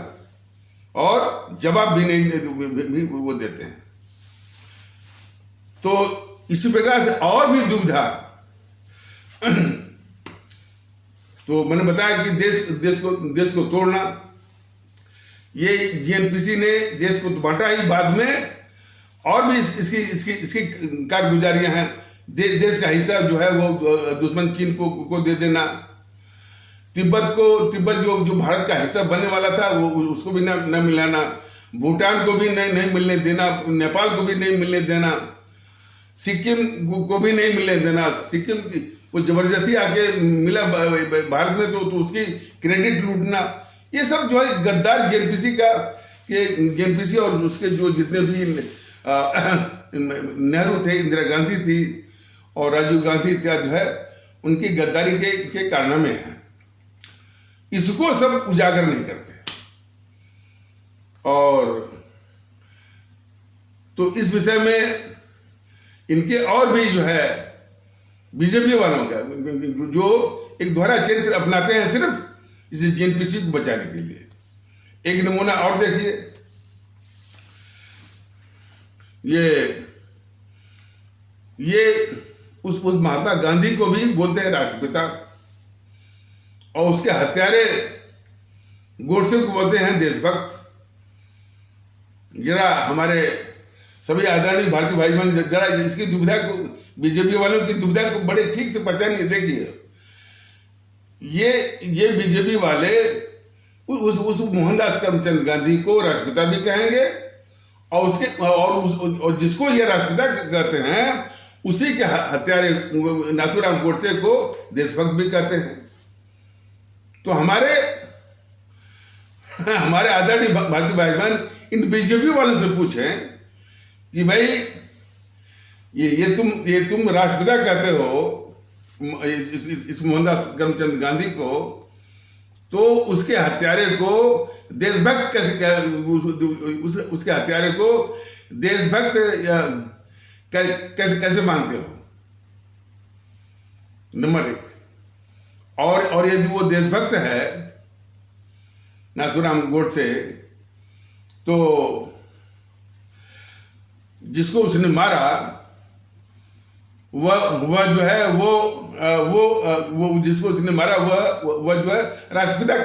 और जवाब भी नहीं वो देते हैं। तो इसी प्रकार से और भी दुविधा। तो मैंने बताया कि देश को तोड़ना, ये जीएनपीसी ने देश को बांटा ही, बाद में और भी इसकी कारगुजारियां हैं। देश का हिस्सा जो है वो दुश्मन चीन को दे देना, तिब्बत जो भारत का हिस्सा बनने वाला था वो उसको भी न मिलाना, भूटान को भी नहीं मिलने देना, नेपाल को भी नहीं मिलने देना, सिक्किम को भी नहीं मिलने देना। सिक्किम वो जबरदस्ती आके मिला भारत में, तो उसकी क्रेडिट लूटना, ये सब जो है गद्दार जीएनपीसी और उसके जो जितने भी नेहरू थे, इंदिरा गांधी थी और राजीव गांधी इत्यादि है, उनकी गद्दारी के कारनामे हैं। इसको सब उजागर नहीं करते। और तो इस विषय में इनके और भी जो है बीजेपी वालों का जो एक दोहरा चरित्र अपनाते हैं सिर्फ इसे जीएनपीसी को बचाने के लिए। एक नमूना और देखिए, ये उस महात्मा गांधी को भी बोलते हैं राष्ट्रपिता, और उसके हत्यारे गोडसे को बोलते हैं देशभक्त। जरा हमारे सभी आदरणीय भारतीय भाई बहन जरा इसकी दुविधा को, बीजेपी वालों की दुविधा को बड़े ठीक से पहचानिए। देखिए ये बीजेपी वाले उस मोहनदास करमचंद गांधी को राष्ट्रपिता भी कहेंगे, और जिसको ये राष्ट्रपिता कहते हैं उसी के हत्यारे नाथूराम गोडसे को देशभक्त भी कहते हैं। तो हमारे आदरणीय भारतीय भाई बहन इन बीजेपी वालों से पूछें कि भाई ये तुम राष्ट्रपिता कहते हो इस मोहनदास करमचंद गांधी को, तो उसके हत्यारे को देशभक्त कैसे, उसके हत्यारे को देशभक्त कैसे मानते हो? नंबर एक। और यदि वो देशभक्त है नाथूराम गोडसे, तो जिसको उसने मारा वह जो है वो जिसको उसने मारा वह जो है राष्ट्रपिता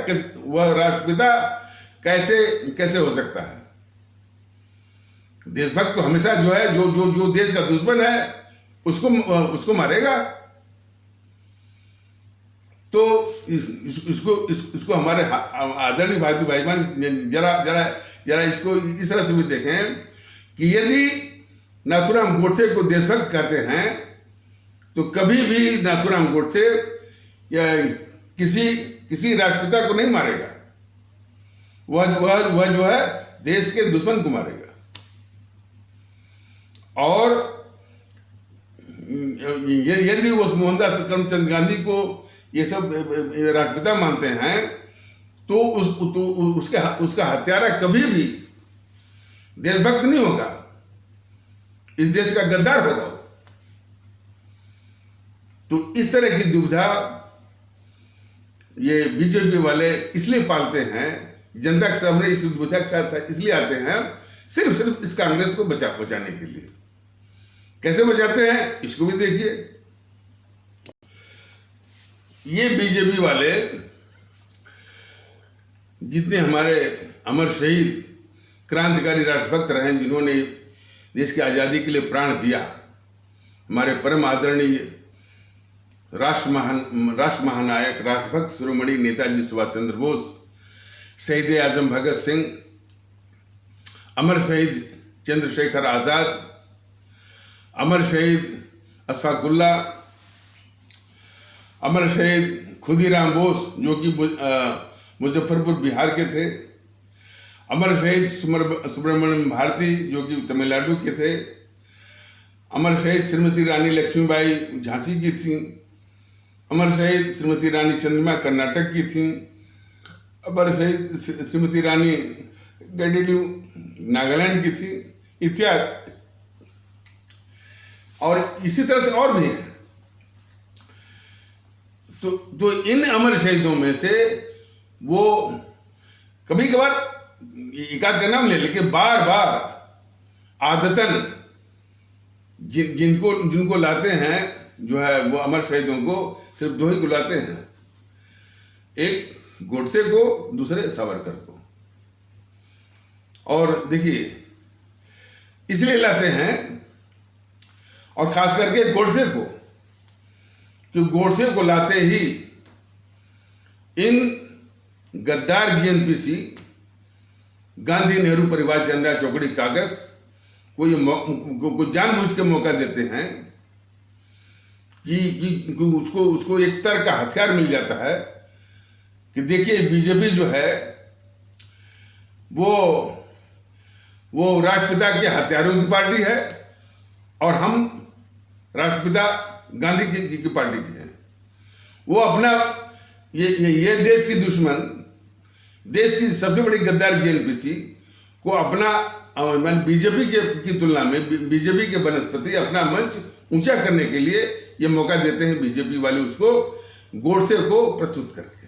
कैसे हो सकता है? देशभक्त तो हमेशा जो है जो देश का दुश्मन है उसको मारेगा। तो इसको हमारे आदरणीय भारतीय भाई बहन जरा इसको इस तरह से भी देखें कि यदि नाथूराम गोडसे को देशभक्त कहते हैं, तो कभी भी नाथूराम गोडसे या किसी राष्ट्रपिता को नहीं मारेगा। वह जो है देश के दुश्मन को मारेगा। और यदि उस मोहनदास करमचंद गांधी को ये सब राष्ट्रपिता मानते हैं, तो उसका हत्यारा कभी भी देशभक्त नहीं होगा, इस देश का गद्दार होगा। तो इस तरह की दुविधा ये बीजेपी वाले इसलिए पालते हैं, जनता के सामने इस दुविधा के साथ इसलिए आते हैं, सिर्फ इस कांग्रेस को बचाने के लिए। कैसे बचाते हैं इसको भी देखिए। ये बीजेपी वाले जितने हमारे अमर शहीद क्रांतिकारी राष्ट्रभक्त रहे, जिन्होंने देश की आज़ादी के लिए प्राण दिया, हमारे परम आदरणीय राष्ट्र महानायक राष्ट्रभक्त शिरोमणि नेताजी सुभाष चंद्र बोस, शहीद आजम भगत सिंह, अमर शहीद चंद्रशेखर आज़ाद, अमर शहीद अशफाक उल्लाह, अमर शहीद खुदीराम बोस जो कि मुजफ्फरपुर बिहार के थे, अमर शहीद सुब्रमण्यम भारती जो कि तमिलनाडु के थे, अमर शहीद श्रीमती रानी लक्ष्मीबाई झांसी की थी, अमर शहीद श्रीमती रानी चंद्रमा कर्नाटक की थी, अमर शहीद श्रीमती रानी गैडिलू नागालैंड की थी, इत्यादि। और इसी तरह से और भी हैं। तो इन अमर शहीदों में से वो कभी कभार एकाध का नाम ले, लेकिन बार बार आदतन जिनको लाते हैं जो है वो अमर शहीदों को सिर्फ दो ही को लाते हैं, एक गोडसे को, दूसरे सावरकर को। और देखिए इसलिए लाते हैं, और खास करके गोडसे को, कि गोडसे को लाते ही इन गद्दार जीएनपीसी, गांधी नेहरू परिवार चंद्रा चौकड़ी कागज को जानबूझ के मौका देते हैं कि उसको एक तरह का हथियार मिल जाता है कि देखिए बीजेपी जो है वो राष्ट्रपिता के हत्यारों की पार्टी है और हम राष्ट्रपिता गांधी की पार्टी की है। वो अपना ये देश की दुश्मन, देश की सबसे बड़ी गद्दार जीएनपीसी को अपना बीजेपी की तुलना में बीजेपी के बनस्पति अपना मंच ऊंचा करने के लिए ये मौका देते हैं बीजेपी वाले उसको गोडसे को प्रस्तुत करके।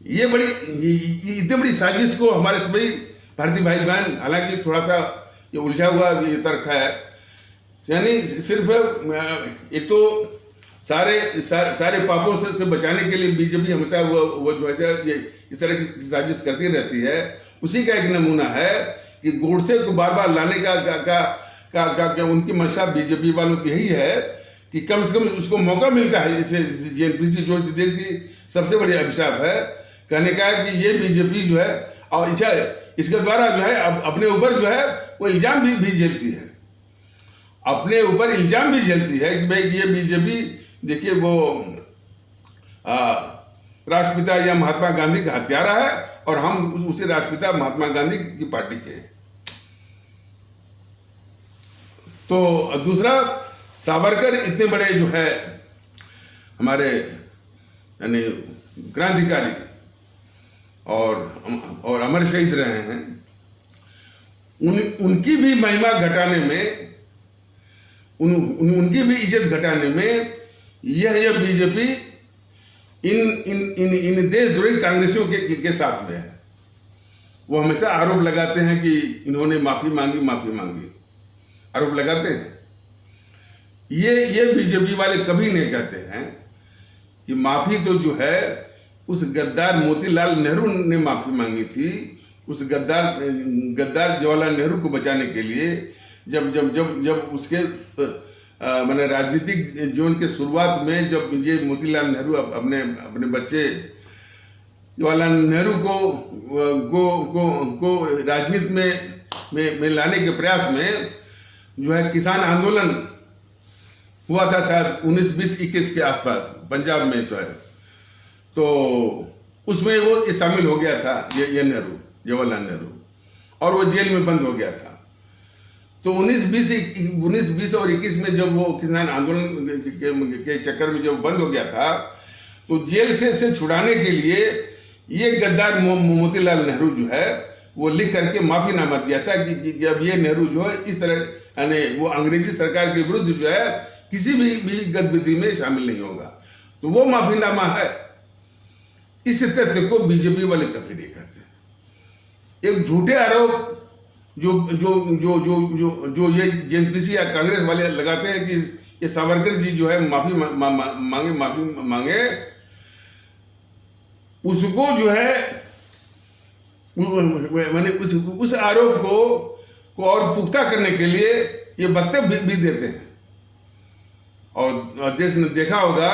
ये इतनी बड़ी साजिश को हमारे सभी भारतीय भाई बहन, हालांकि थोड़ा सा ये उलझा हुआ ये तर्क है, यानी सिर्फ एक तो सारे पापों से बचाने के लिए बीजेपी हमेशा वो जो है ये इस तरह की साजिश करती रहती है। उसी का एक नमूना है कि गोडसे को बार बार लाने का उनकी मंशा बीजेपी वालों की यही है कि कम से कम उसको मौका मिलता है। इसे जीएनपीसी जो इस देश की सबसे बड़ी अभिशाप है, कहने का है कि ये बीजेपी जो है और इसके द्वारा जो है अपने ऊपर जो है वो इल्जाम भी झेलती है, अपने ऊपर इल्जाम भी झेलती है कि भाई ये बीजेपी देखिए वो राष्ट्रपिता या महात्मा गांधी का हत्यारा है और हम उसी राष्ट्रपिता महात्मा गांधी की पार्टी के। तो दूसरा, सावरकर इतने बड़े जो है हमारे यानी क्रांतिकारी और अमर शहीद रहे हैं, उनकी भी महिमा घटाने में, उनकी भी इज्जत घटाने में यह बीजेपी इन देशद्रोही कांग्रेसियों के साथ में है। वो हमेशा आरोप लगाते हैं कि इन्होंने माफी मांगी, आरोप लगाते हैं। ये बीजेपी वाले कभी नहीं कहते हैं कि माफी तो जो है उस गद्दार मोतीलाल नेहरू ने माफी मांगी थी, उस गद्दार जवाहरलाल नेहरू को बचाने के लिए, जब उसके मैंने राजनीतिक जीवन के शुरुआत में जब ये मोतीलाल नेहरू अपने बच्चे जवाहरलाल नेहरू को राजनीति में लाने के प्रयास में जो है किसान आंदोलन हुआ था शायद 1920-21 के आसपास पंजाब में जो है, तो उसमें वो शामिल हो गया था ये नेहरू, जवाहरलाल नेहरू, और वो जेल में बंद हो गया था। तो 1920 और 21 में जब वो किसान आंदोलन के चक्कर में जब बंद हो गया था, तो जेल से छुड़ाने के लिए ये गद्दार मोतीलाल नेहरू जो है वो लिख करके माफीनामा दिया था कि अब ये नेहरू जो है इस तरह यानी वो अंग्रेजी सरकार के विरुद्ध जो है किसी भी गतिविधि में शामिल नहीं होगा। तो वो माफीनामा है। इस तथ्य को बीजेपी वाले कभी नहीं कहते। एक झूठे आरोप जो जो जो जो जो जो ये जेएनपीसी या कांग्रेस वाले लगाते हैं कि ये सावरकर जी जो है माफी मांगे, उसको जो है मैंने उस आरोप को और पुख्ता करने के लिए ये वक्तव्य भी देते हैं। और देश ने देखा होगा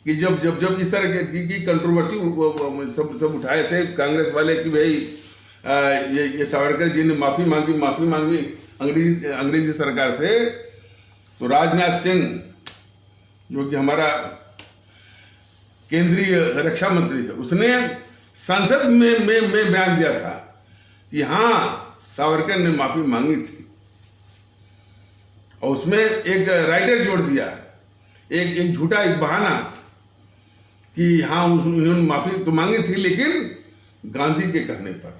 कि जब इस तरह की कंट्रोवर्सी सब उठाए थे कांग्रेस वाले कि भाई ये सावरकर जी ने माफी मांगी अंग्रेजी सरकार से, तो राजनाथ सिंह जो कि हमारा केंद्रीय रक्षा मंत्री है, उसने संसद में बयान दिया था कि हाँ सावरकर ने माफी मांगी थी। और उसमें एक राइटर जोड़ दिया, एक झूठा एक बहाना कि हाँ उन्होंने माफी तो मांगी थी लेकिन गांधी के कहने पर।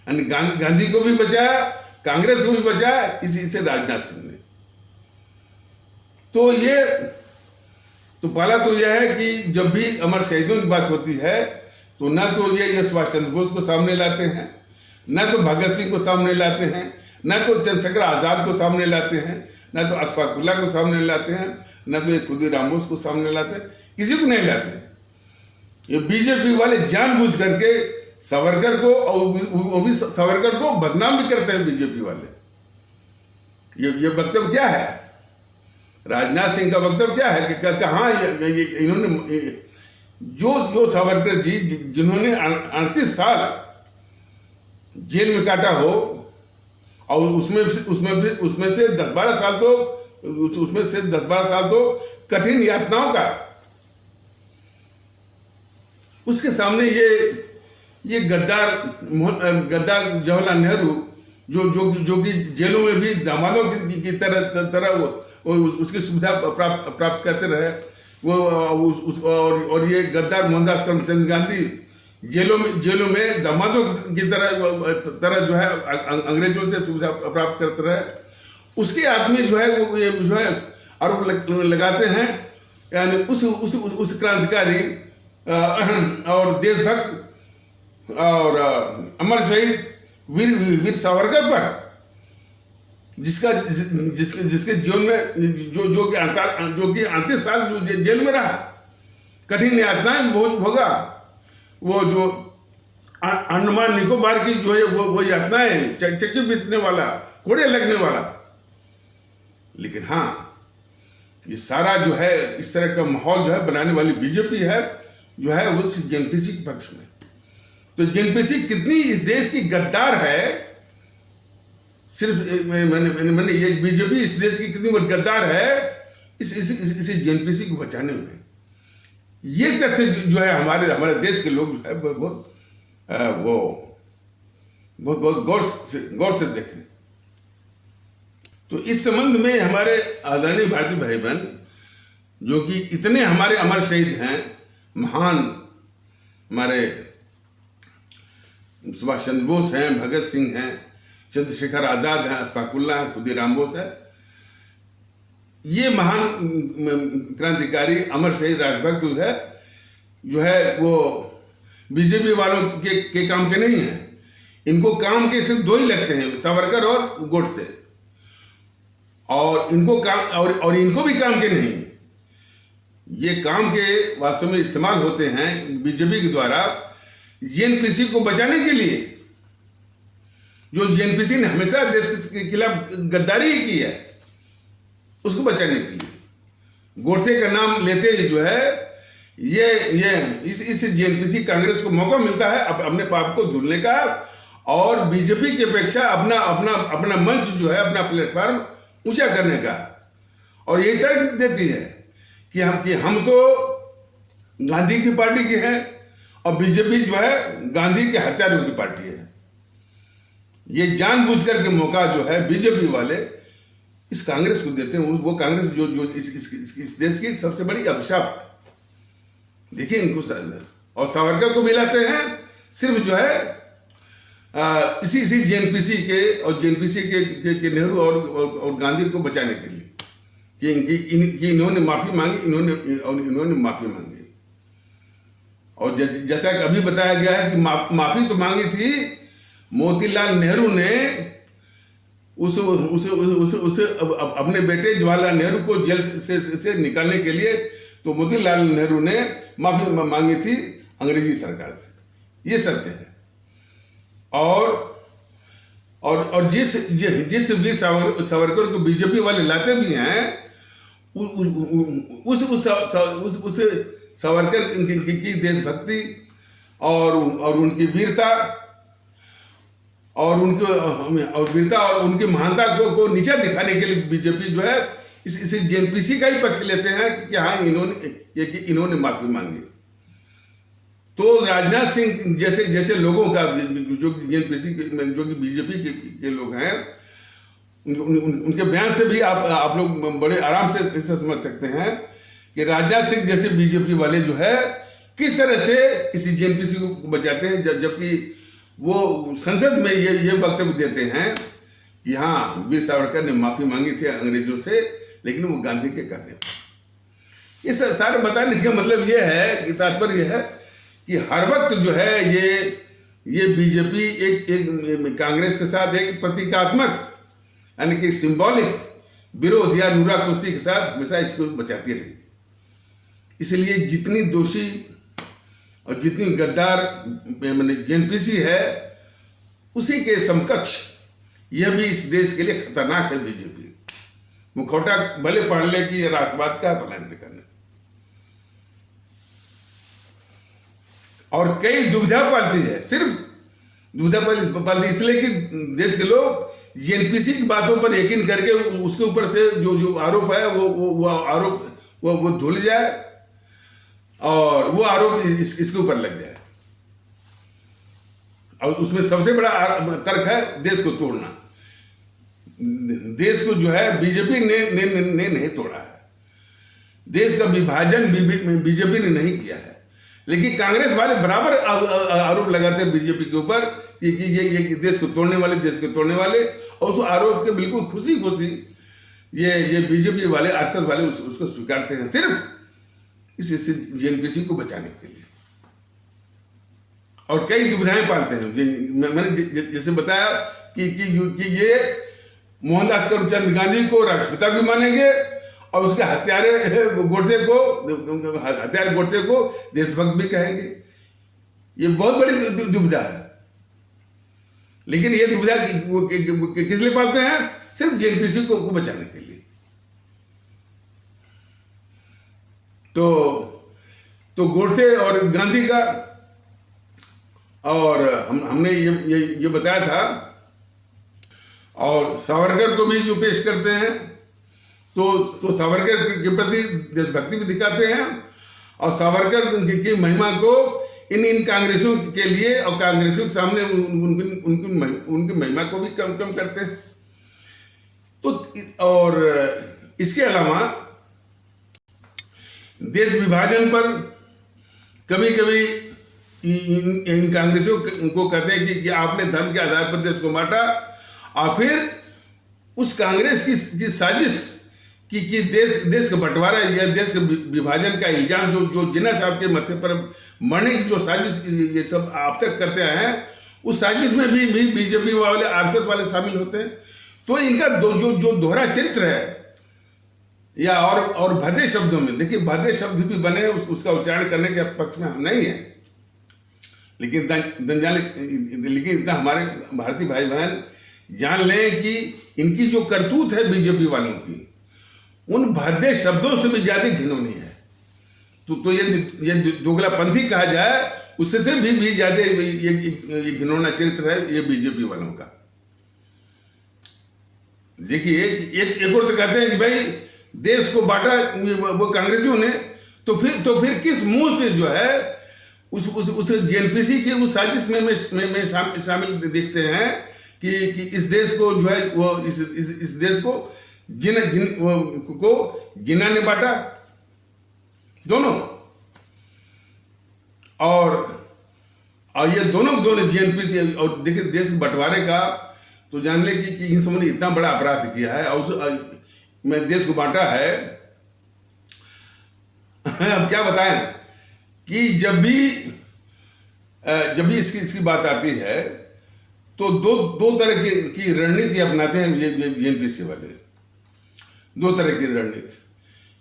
यानी गांधी को भी बचाया, कांग्रेस को भी बचाया इसी से राजनाथ सिंह ने। तो पहला तो यह है कि जब भी अमर शहीदों की बात होती है तो ना तो ये सुभाष चंद्र बोस को सामने लाते हैं, ना तो भगत सिंह को सामने लाते हैं, ना तो चंद्रशेखर आजाद को सामने लाते हैं, ना तो अशफाक उल्लाह को सामने लाते हैं, ना तो ये खुदीराम बोस को सामने लाते हैं, किसी को नहीं लाते हैं। ये बीजेपी वाले जानबूझ करके सावरकर को और वो भी सावरकर को बदनाम भी करते हैं बीजेपी वाले। ये वक्तव्य क्या है? राजनाथ सिंह का वक्तव्य क्या है कि हाँ इन्होंने जो सावरकर जी जिन्होंने 38 साल जेल में काटा हो और उसमें से 10-12 साल तो कठिन यातनाओं का, उसके सामने ये गद्दार जवाहरलाल नेहरू जो कि जेलों में भी दामादों की तरह उसकी सुविधा प्राप्त करते रहे, और ये गद्दार मोहनदास करमचंद गांधी जेलों में दामादों की तरह जो है अंग्रेजों से सुविधा प्राप्त करते रहे। उसके आदमी जो है वो आरोप लगाते हैं, यानी उस क्रांतिकारी और देशभक्त और अमर शहीद वीर सावरकर पर, जिसके जीवन में जो कि 38 साल जो जेल में रहा, कठिन यातनाएं भोगा, वो जो अंडमान निकोबार की जो है वो यातनाएं, चक्की पीसने वाला, कोड़े लगने वाला। लेकिन हाँ ये सारा जो है इस तरह का माहौल जो है बनाने वाली बीजेपी है जो है वो जेएनपीसी के पक्ष में। तो जेएनपीसी कितनी इस देश की गद्दार है, सिर्फ मैंने ये बीजेपी इस देश की कितनी गद्दार है इसी जेएनपीसी को बचाने में। ये तथ्य जो है हमारे देश के लोग जो है बहुत गौर से देखें। तो इस संबंध में हमारे आदरणीय भारतीय भाई बहन जो कि इतने हमारे अमर शहीद हैं, महान हमारे सुभाष चंद्र बोस हैं, भगत सिंह हैं, चंद्रशेखर आजाद हैं, अशफाक उल्लाह हैं, खुदीराम बोस है, ये महान क्रांतिकारी अमर शहीद राजभक्त जो है वो बीजेपी वालों के काम के नहीं है। इनको काम के सिर्फ दो ही लगते हैं, सावरकर और गोडसे, और इनको भी काम के नहीं। ये काम के वास्तव में इस्तेमाल होते हैं बीजेपी के द्वारा जेएनपीसी को बचाने के लिए, जो जेएनपीसी ने हमेशा देश के खिलाफ गद्दारी की है, उसको बचाने के लिए गोडसे का नाम लेते ही जो है इस जेएनपीसी कांग्रेस को मौका मिलता है अपने पाप को धुलने का, और बीजेपी की अपेक्षा अपना मंच जो है, अपना प्लेटफॉर्म ऊंचा करने का। और ये तर्क देती है कि हम तो गांधी की पार्टी के हैं और बीजेपी जो है गांधी के हत्यारों की पार्टी है। ये जानबूझकर के मौका जो है बीजेपी वाले इस कांग्रेस को देते हैं। वो कांग्रेस जो इस देश की सबसे बड़ी अभिशाप है। देखिए इनको, और सावरकर को मिलाते हैं सिर्फ जो है इसी जेएनपीसी के और जेएनपीसी के नेहरू और गांधी को बचाने के लिए, कि इन्होंने माफी मांगी, इन्होंने माफी मांगी। और जैसा कि अभी बताया गया है कि माफी तो मांगी थी, मोतीलाल नेहरू ने उसे अपने बेटे जवाहरलाल नेहरू को जेल से निकालने के लिए तो मोतीलाल नेहरू ने माफी मांगी थी अंग्रेजी सरकार से। ये सत्य है। और जिस वीर सावरकर को बीजेपी वाले लाते भी हैं, उस सावरकर की देशभक्ति और उनकी वीरता और उनकी महानता को नीचा दिखाने के लिए बीजेपी जो है इसे जेएनपीसी का ही पक्ष लेते हैं कि हाँ इन्होंने माफी मांगी। तो राजनाथ सिंह जैसे लोगों का जो जेएनपीसी जो कि बीजेपी के लोग हैं, उनके बयान से भी आप लोग बड़े आराम से इसे समझ सकते हैं कि राजनाथ सिंह जैसे बीजेपी वाले जो है किस तरह से इस जेएनपीसी को बचाते हैं, जबकि वो संसद में ये वक्तव्य देते हैं कि हाँ वीर सावरकर ने माफी मांगी थी अंग्रेजों से, लेकिन वो गांधी के कहने पर। ये सारे बताने का मतलब ये है कि तात्पर्य है कि हर वक्त जो है ये बीजेपी एक कांग्रेस के साथ एक प्रतीकात्मक यानी कि सिंबॉलिक विरोध या नूरा कुश्ती के साथ हमेशा इसको बचाती रही। इसलिए जितनी दोषी और जितनी गद्दार जेएनपीसी है, उसी के समकक्ष यह भी इस देश के लिए खतरनाक है बीजेपी। मुखौटा भले पढ़ ले कि राष्ट्रवाद का पलायन करने, और कई दुविधा पालती है। सिर्फ दुविधा पालती इसलिए कि देश के लोग जेएनपीसी की बातों पर यकीन करके उसके ऊपर से जो आरोप है वो आरोप वो धुल जाए और वो आरोप इसके ऊपर लग जाए। और उसमें सबसे बड़ा तर्क है देश को तोड़ना। देश को जो है बीजेपी ने नहीं तोड़ा है। देश का विभाजन बीजेपी ने नहीं किया है, लेकिन कांग्रेस वाले बराबर आरोप लगाते हैं बीजेपी के ऊपर कि ये देश को तोड़ने वाले, और उस आरोप के बिल्कुल खुशी ये बीजेपी वाले आरएसएस वाले उसको स्वीकारते हैं, सिर्फ इस जेएनपीसी को बचाने के लिए। और कई दुविधाएं पालते हैं। मैंने जैसे बताया कि ये मोहनदास करमचंद गांधी को राष्ट्रपिता भी मानेंगे और उसके हत्यारे गोडसे को देशभक्त भी कहेंगे। ये बहुत बड़ी दुविधा है। लेकिन ये दुविधा किस लिए पालते हैं? सिर्फ जेएनपीसी को बचाने के लिए। तो गोडसे और गांधी का, और हमने ये बताया था, और सावरकर को भी जो पेश करते हैं तो सावरकर के प्रति देशभक्ति भी दिखाते हैं, और सावरकर की महिमा को इन कांग्रेसियों के लिए और कांग्रेसियों के सामने उनकी महिमा को भी कम करते हैं। तो और इसके अलावा देश विभाजन पर कभी इन कांग्रेसियों को कहते हैं कि आपने धर्म के आधार पर देश को बांटा, और फिर उस कांग्रेस की साजिश कि देश का बंटवारा या देश के विभाजन का इल्जाम जो जिन्ना साहब के माथे पर मरने की जो साजिश ये सब आप तक करते आए हैं, उस साजिश में भी बीजेपी वाले आरएसएस वाले शामिल होते हैं। तो इनका जो दोहरा चरित्र है, या और भद्दे शब्दों में, देखिए भद्दे शब्द भी बने, उसका उच्चारण करने के पक्ष में हम नहीं है, लेकिन इतना हमारे भारतीय भाई बहन जान लें कि इनकी जो करतूत है बीजेपी वालों की, उन भद्दे शब्दों से भी ज्यादा घिनौनी है। तो ये दोगलापंथी कहा जाए, उससे भी ज्यादा ये घिनौना चरित्र है ये बीजेपी वालों का। देखिए एक और तो कहते हैं कि भाई देश को बांटा वो कांग्रेसियों ने, तो फिर किस मुंह से जो है उस जेएनपीसी के उस साजिश में शामिल देखते हैं कि इस देश को जो है वो इस देश को जिन्ना ने बांटा, दोनों, और ये दोनों जेएनपीसी। और देखिए देश के बंटवारे का तो जान ले कि इन समूह ने इतना बड़ा अपराध किया है, और में देश को बांटा है। अब क्या बताएं कि जब भी इसकी बात आती है तो दो तरह की रणनीति अपनाते हैं ये जेएनपीसी वाले। दो तरह की रणनीति।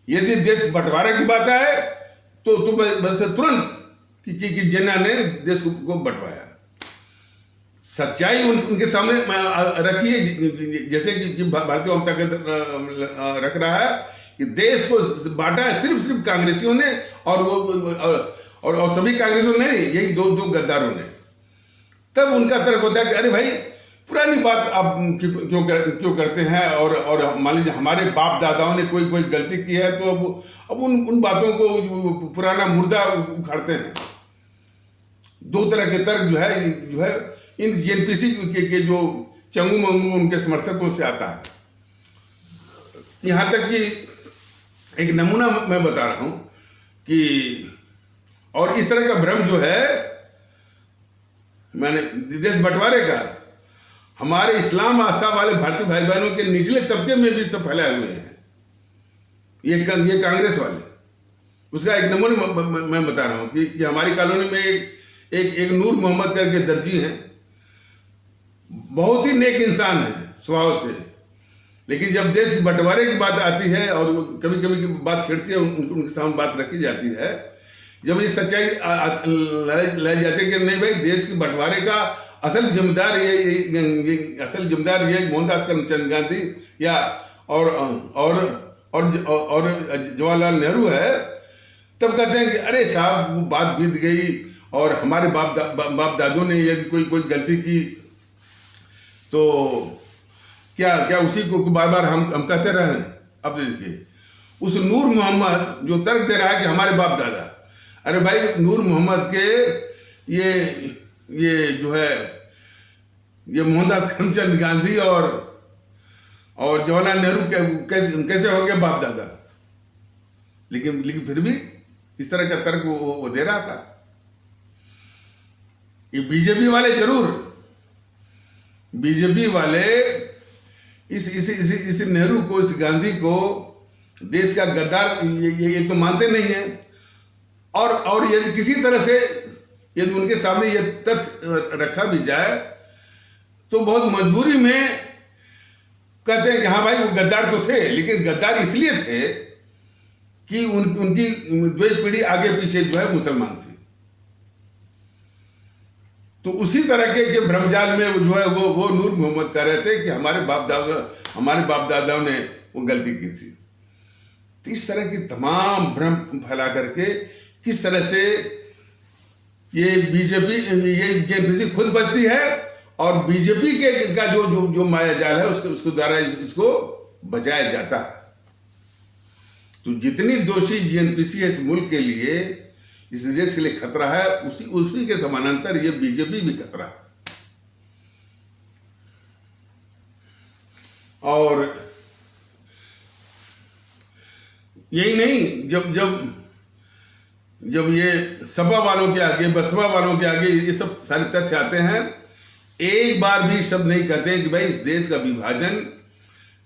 यदि देश बंटवारे की बात आए तो बस तुरंत कि जिन्ना ने देश को बंटवाया। सच्चाई उनके सामने रखिए, जैसे कि भारतीय जनता पार्टी रख रहा है कि देश को बांटा है सिर्फ कांग्रेसियों ने, और सभी कांग्रेसियों ने, यही दो गद्दारों ने। तब उनका तर्क होता है कि अरे भाई पुरानी बात आप क्यों करते हैं, और मान लीजिए हमारे बाप दादाओं ने कोई गलती की है तो अब उन बातों को पुराना मुर्दा उखाड़ते हैं। दो तरह के तर्क जो है इन जेएनपीसी के जो चंगू मंगू उनके समर्थकों से आता है। यहां तक कि एक नमूना मैं बता रहा हूं कि, और इस तरह का भ्रम जो है मैंने देश बंटवारे का, हमारे इस्लाम आस्था वाले भारतीय भाई बहनों के निचले तबके में भी सब फैलाए हुए हैं, ये कांग्रेस वाले। उसका एक नमूना मैं बता रहा हूं कि हमारी कॉलोनी में एक नूर मोहम्मद करके दर्जी हैं, बहुत ही नेक इंसान है स्वभाव से, लेकिन जब देश के बंटवारे की बात आती है और कभी कभी की बात छिड़ती है, उनके सामने बात रखी जाती है, जब ये सच्चाई लाई जाती है कि नहीं भाई देश के बंटवारे का असल जिम्मेदार ये मोहनदास करमचंद गांधी या और जवाहरलाल नेहरू है। तब कहते हैं कि अरे साहब वो बात बीत गई, और हमारे बाप दादों ने यदि कोई गलती की तो क्या उसी को बार बार हम कहते रहे। अब देखिए उस नूर मोहम्मद जो तर्क दे रहा है कि हमारे बाप दादा, अरे भाई नूर मोहम्मद के ये जो है ये मोहनदास करमचंद गांधी और जवाहरलाल नेहरू कैसे हो गए बाप दादा, लेकिन फिर भी इस तरह का तर्क वो दे रहा था। ये बीजेपी वाले बीजेपी वाले इस नेहरू को, इस गांधी को देश का गद्दार ये तो मानते नहीं है, और यदि किसी तरह से यदि उनके सामने ये तथ्य रखा भी जाए तो बहुत मजबूरी में कहते हैं कि हाँ भाई वो गद्दार तो थे, लेकिन गद्दार इसलिए थे कि उनकी दो पीढ़ी आगे पीछे जो है मुसलमान थी। तो उसी तरह के भ्रमजाल में जो है वो नूर मोहम्मद कह रहे थे कि हमारे बाप दादाओं ने वो गलती की थी। तो इस तरह की तमाम भ्रम फैला करके किस तरह से ये जेएनपीसी खुद बचती है, और बीजेपी का जो माया जाल है उसके द्वारा इसको बचाया जाता है। तो जितनी दोषी जेएनपीसी है इस मुल्क के लिए, इस देश के लिए खतरा है, उसी के समानांतर ये बीजेपी भी खतरा है। और यही नहीं, जब ये सपा वालों के आगे, बसपा वालों के आगे ये सब सारे तथ्य आते हैं, एक बार भी शब्द नहीं कहते हैं कि भाई इस देश का विभाजन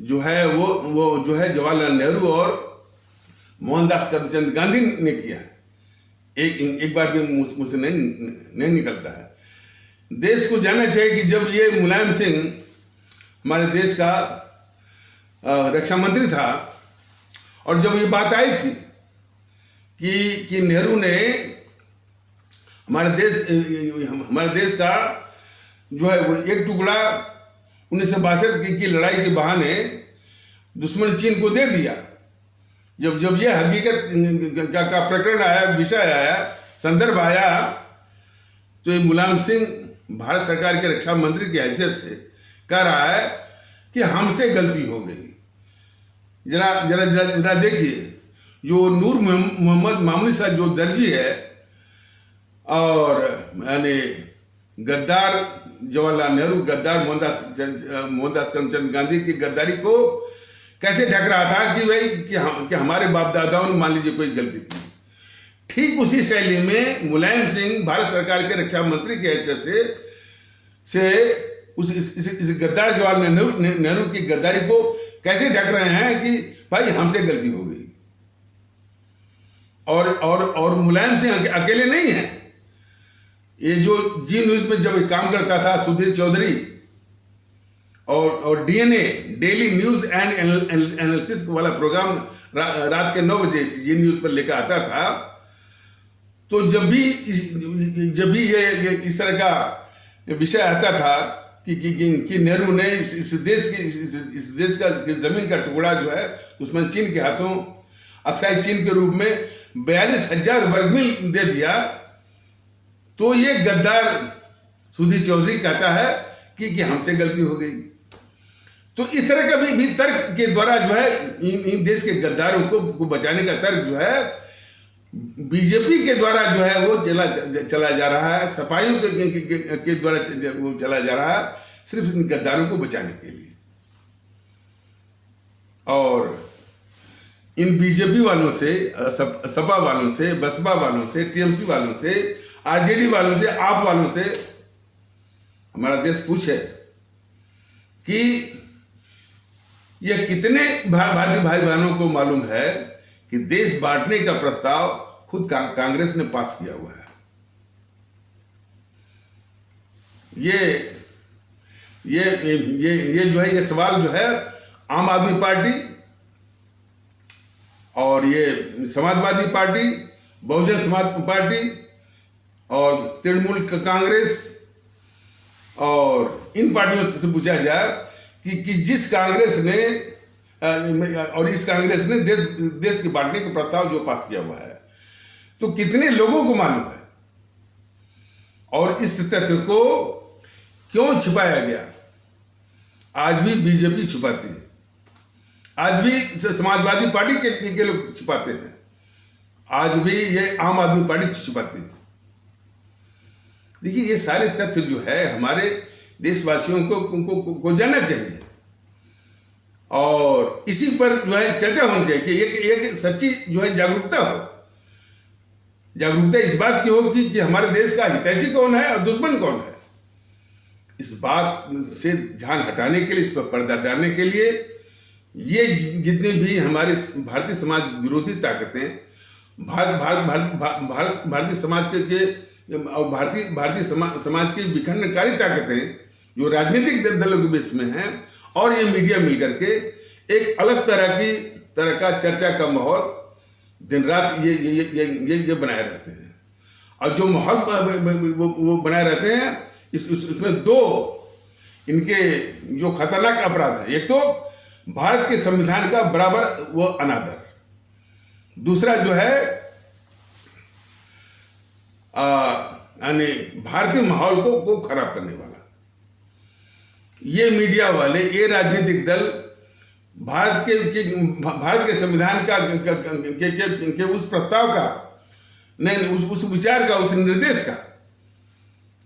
जो है वो जो है जवाहरलाल नेहरू और मोहनदास करमचंद गांधी ने किया है। एक बार भी मुझसे नहीं निकलता है। देश को जानना चाहिए कि जब ये मुलायम सिंह हमारे देश का रक्षा मंत्री था, और जब ये बात आई थी कि नेहरू ने हमारे देश का जो है वो एक टुकड़ा 1962 की लड़ाई के बहाने दुश्मन चीन को दे दिया, जब ये हकीकत का प्रकरण आया, विषय आया, संदर्भ आया, तो ये मुलायम सिंह भारत सरकार के रक्षा मंत्री की हैसियत से कह रहा है कि हमसे गलती हो गई। जरा देखिए, जो नूर मोहम्मद मामूली सा जो दर्जी है, और यानी गद्दार जवाहरलाल नेहरू, गद्दार मोहनदास करमचंद गांधी की गद्दारी को कैसे ढक रहा था कि भाई कि हमारे बाप दादाओं ने मान लीजिए कोई गलती की। ठीक उसी शैली में मुलायम सिंह भारत सरकार के रक्षा मंत्री की हैसियत से इस गद्दार जवाहरलाल नेहरू की गद्दारी को कैसे ढक रहे हैं कि भाई हमसे गलती हो गई। और मुलायम सिंह अकेले नहीं है। ये जो जी न्यूज में जब काम करता था सुधीर चौधरी और DNA daily news and analysis वाला प्रोग्राम रात के 9 बजे जी न्यूज पर लेकर आता था, तो जब भी ये इस तरह का विषय आता था कि नेहरू ने इस देश का जमीन का टुकड़ा जो है उसमें चीन के हाथों अक्साई चीन के रूप में 42,000 वर्ग मील दे दिया, तो ये गद्दार सुधीर चौधरी कहता है कि हमसे गलती हो गई। तो इस तरह का भी तर्क के द्वारा जो है इन देश के गद्दारों को बचाने का तर्क जो है बीजेपी के द्वारा जो है वो चला जा रहा है, सपाइयों के द्वारा वो चला जा रहा है, सिर्फ इन गद्दारों को बचाने के लिए। और इन बीजेपी वालों से, सपा वालों से, बसपा वालों से, टीएमसी वालों से, आरजेडी वालों से, आप वालों से हमारा देश पूछे कि यह कितने भारतीय भाई बहनों को मालूम है कि देश बांटने का प्रस्ताव खुद कांग्रेस ने पास किया हुआ है। ये जो है, ये सवाल जो है आम आदमी पार्टी और ये समाजवादी पार्टी, बहुजन समाज पार्टी और तृणमूल कांग्रेस और इन पार्टियों से पूछा जाए कि जिस कांग्रेस ने और इस कांग्रेस ने देश के बांटने का प्रस्ताव जो पास किया हुआ है, तो कितने लोगों को मालूम है और इस तथ्य को क्यों छिपाया गया। आज भी बीजेपी छुपाती है, आज भी समाजवादी पार्टी के लोग छिपाते हैं, आज भी ये आम आदमी पार्टी छुपाती है। देखिए, ये सारे तथ्य जो है हमारे देशवासियों को जानना चाहिए और इसी पर जो है चर्चा होनी चाहिए कि एक सच्ची जो है जागरूकता हो। जागरूकता इस बात की हो कि हमारे देश का हितैषी कौन है और दुश्मन कौन है। इस बात से ध्यान हटाने के लिए, इस पर पर्दा डालने के लिए ये जितने भी हमारे भारतीय समाज विरोधी ताकतें, भारतीय समाज के और भारतीय समाज की विखंडनकारी ताकतें जो राजनीतिक दलों के बीच में हैं और ये मीडिया मिलकर के एक अलग तरह का चर्चा का माहौल दिन रात ये बनाए रहते हैं। और जो माहौल वो बनाए रहते हैं इसमें दो इनके जो खतरनाक अपराध है, एक तो भारत के संविधान का बराबर वो अनादर, दूसरा जो है यानी भारतीय माहौल को खराब करने वाला। ये मीडिया वाले, ये राजनीतिक दल भारत के संविधान के उस प्रस्ताव का नहीं, उस विचार का, उस निर्देश का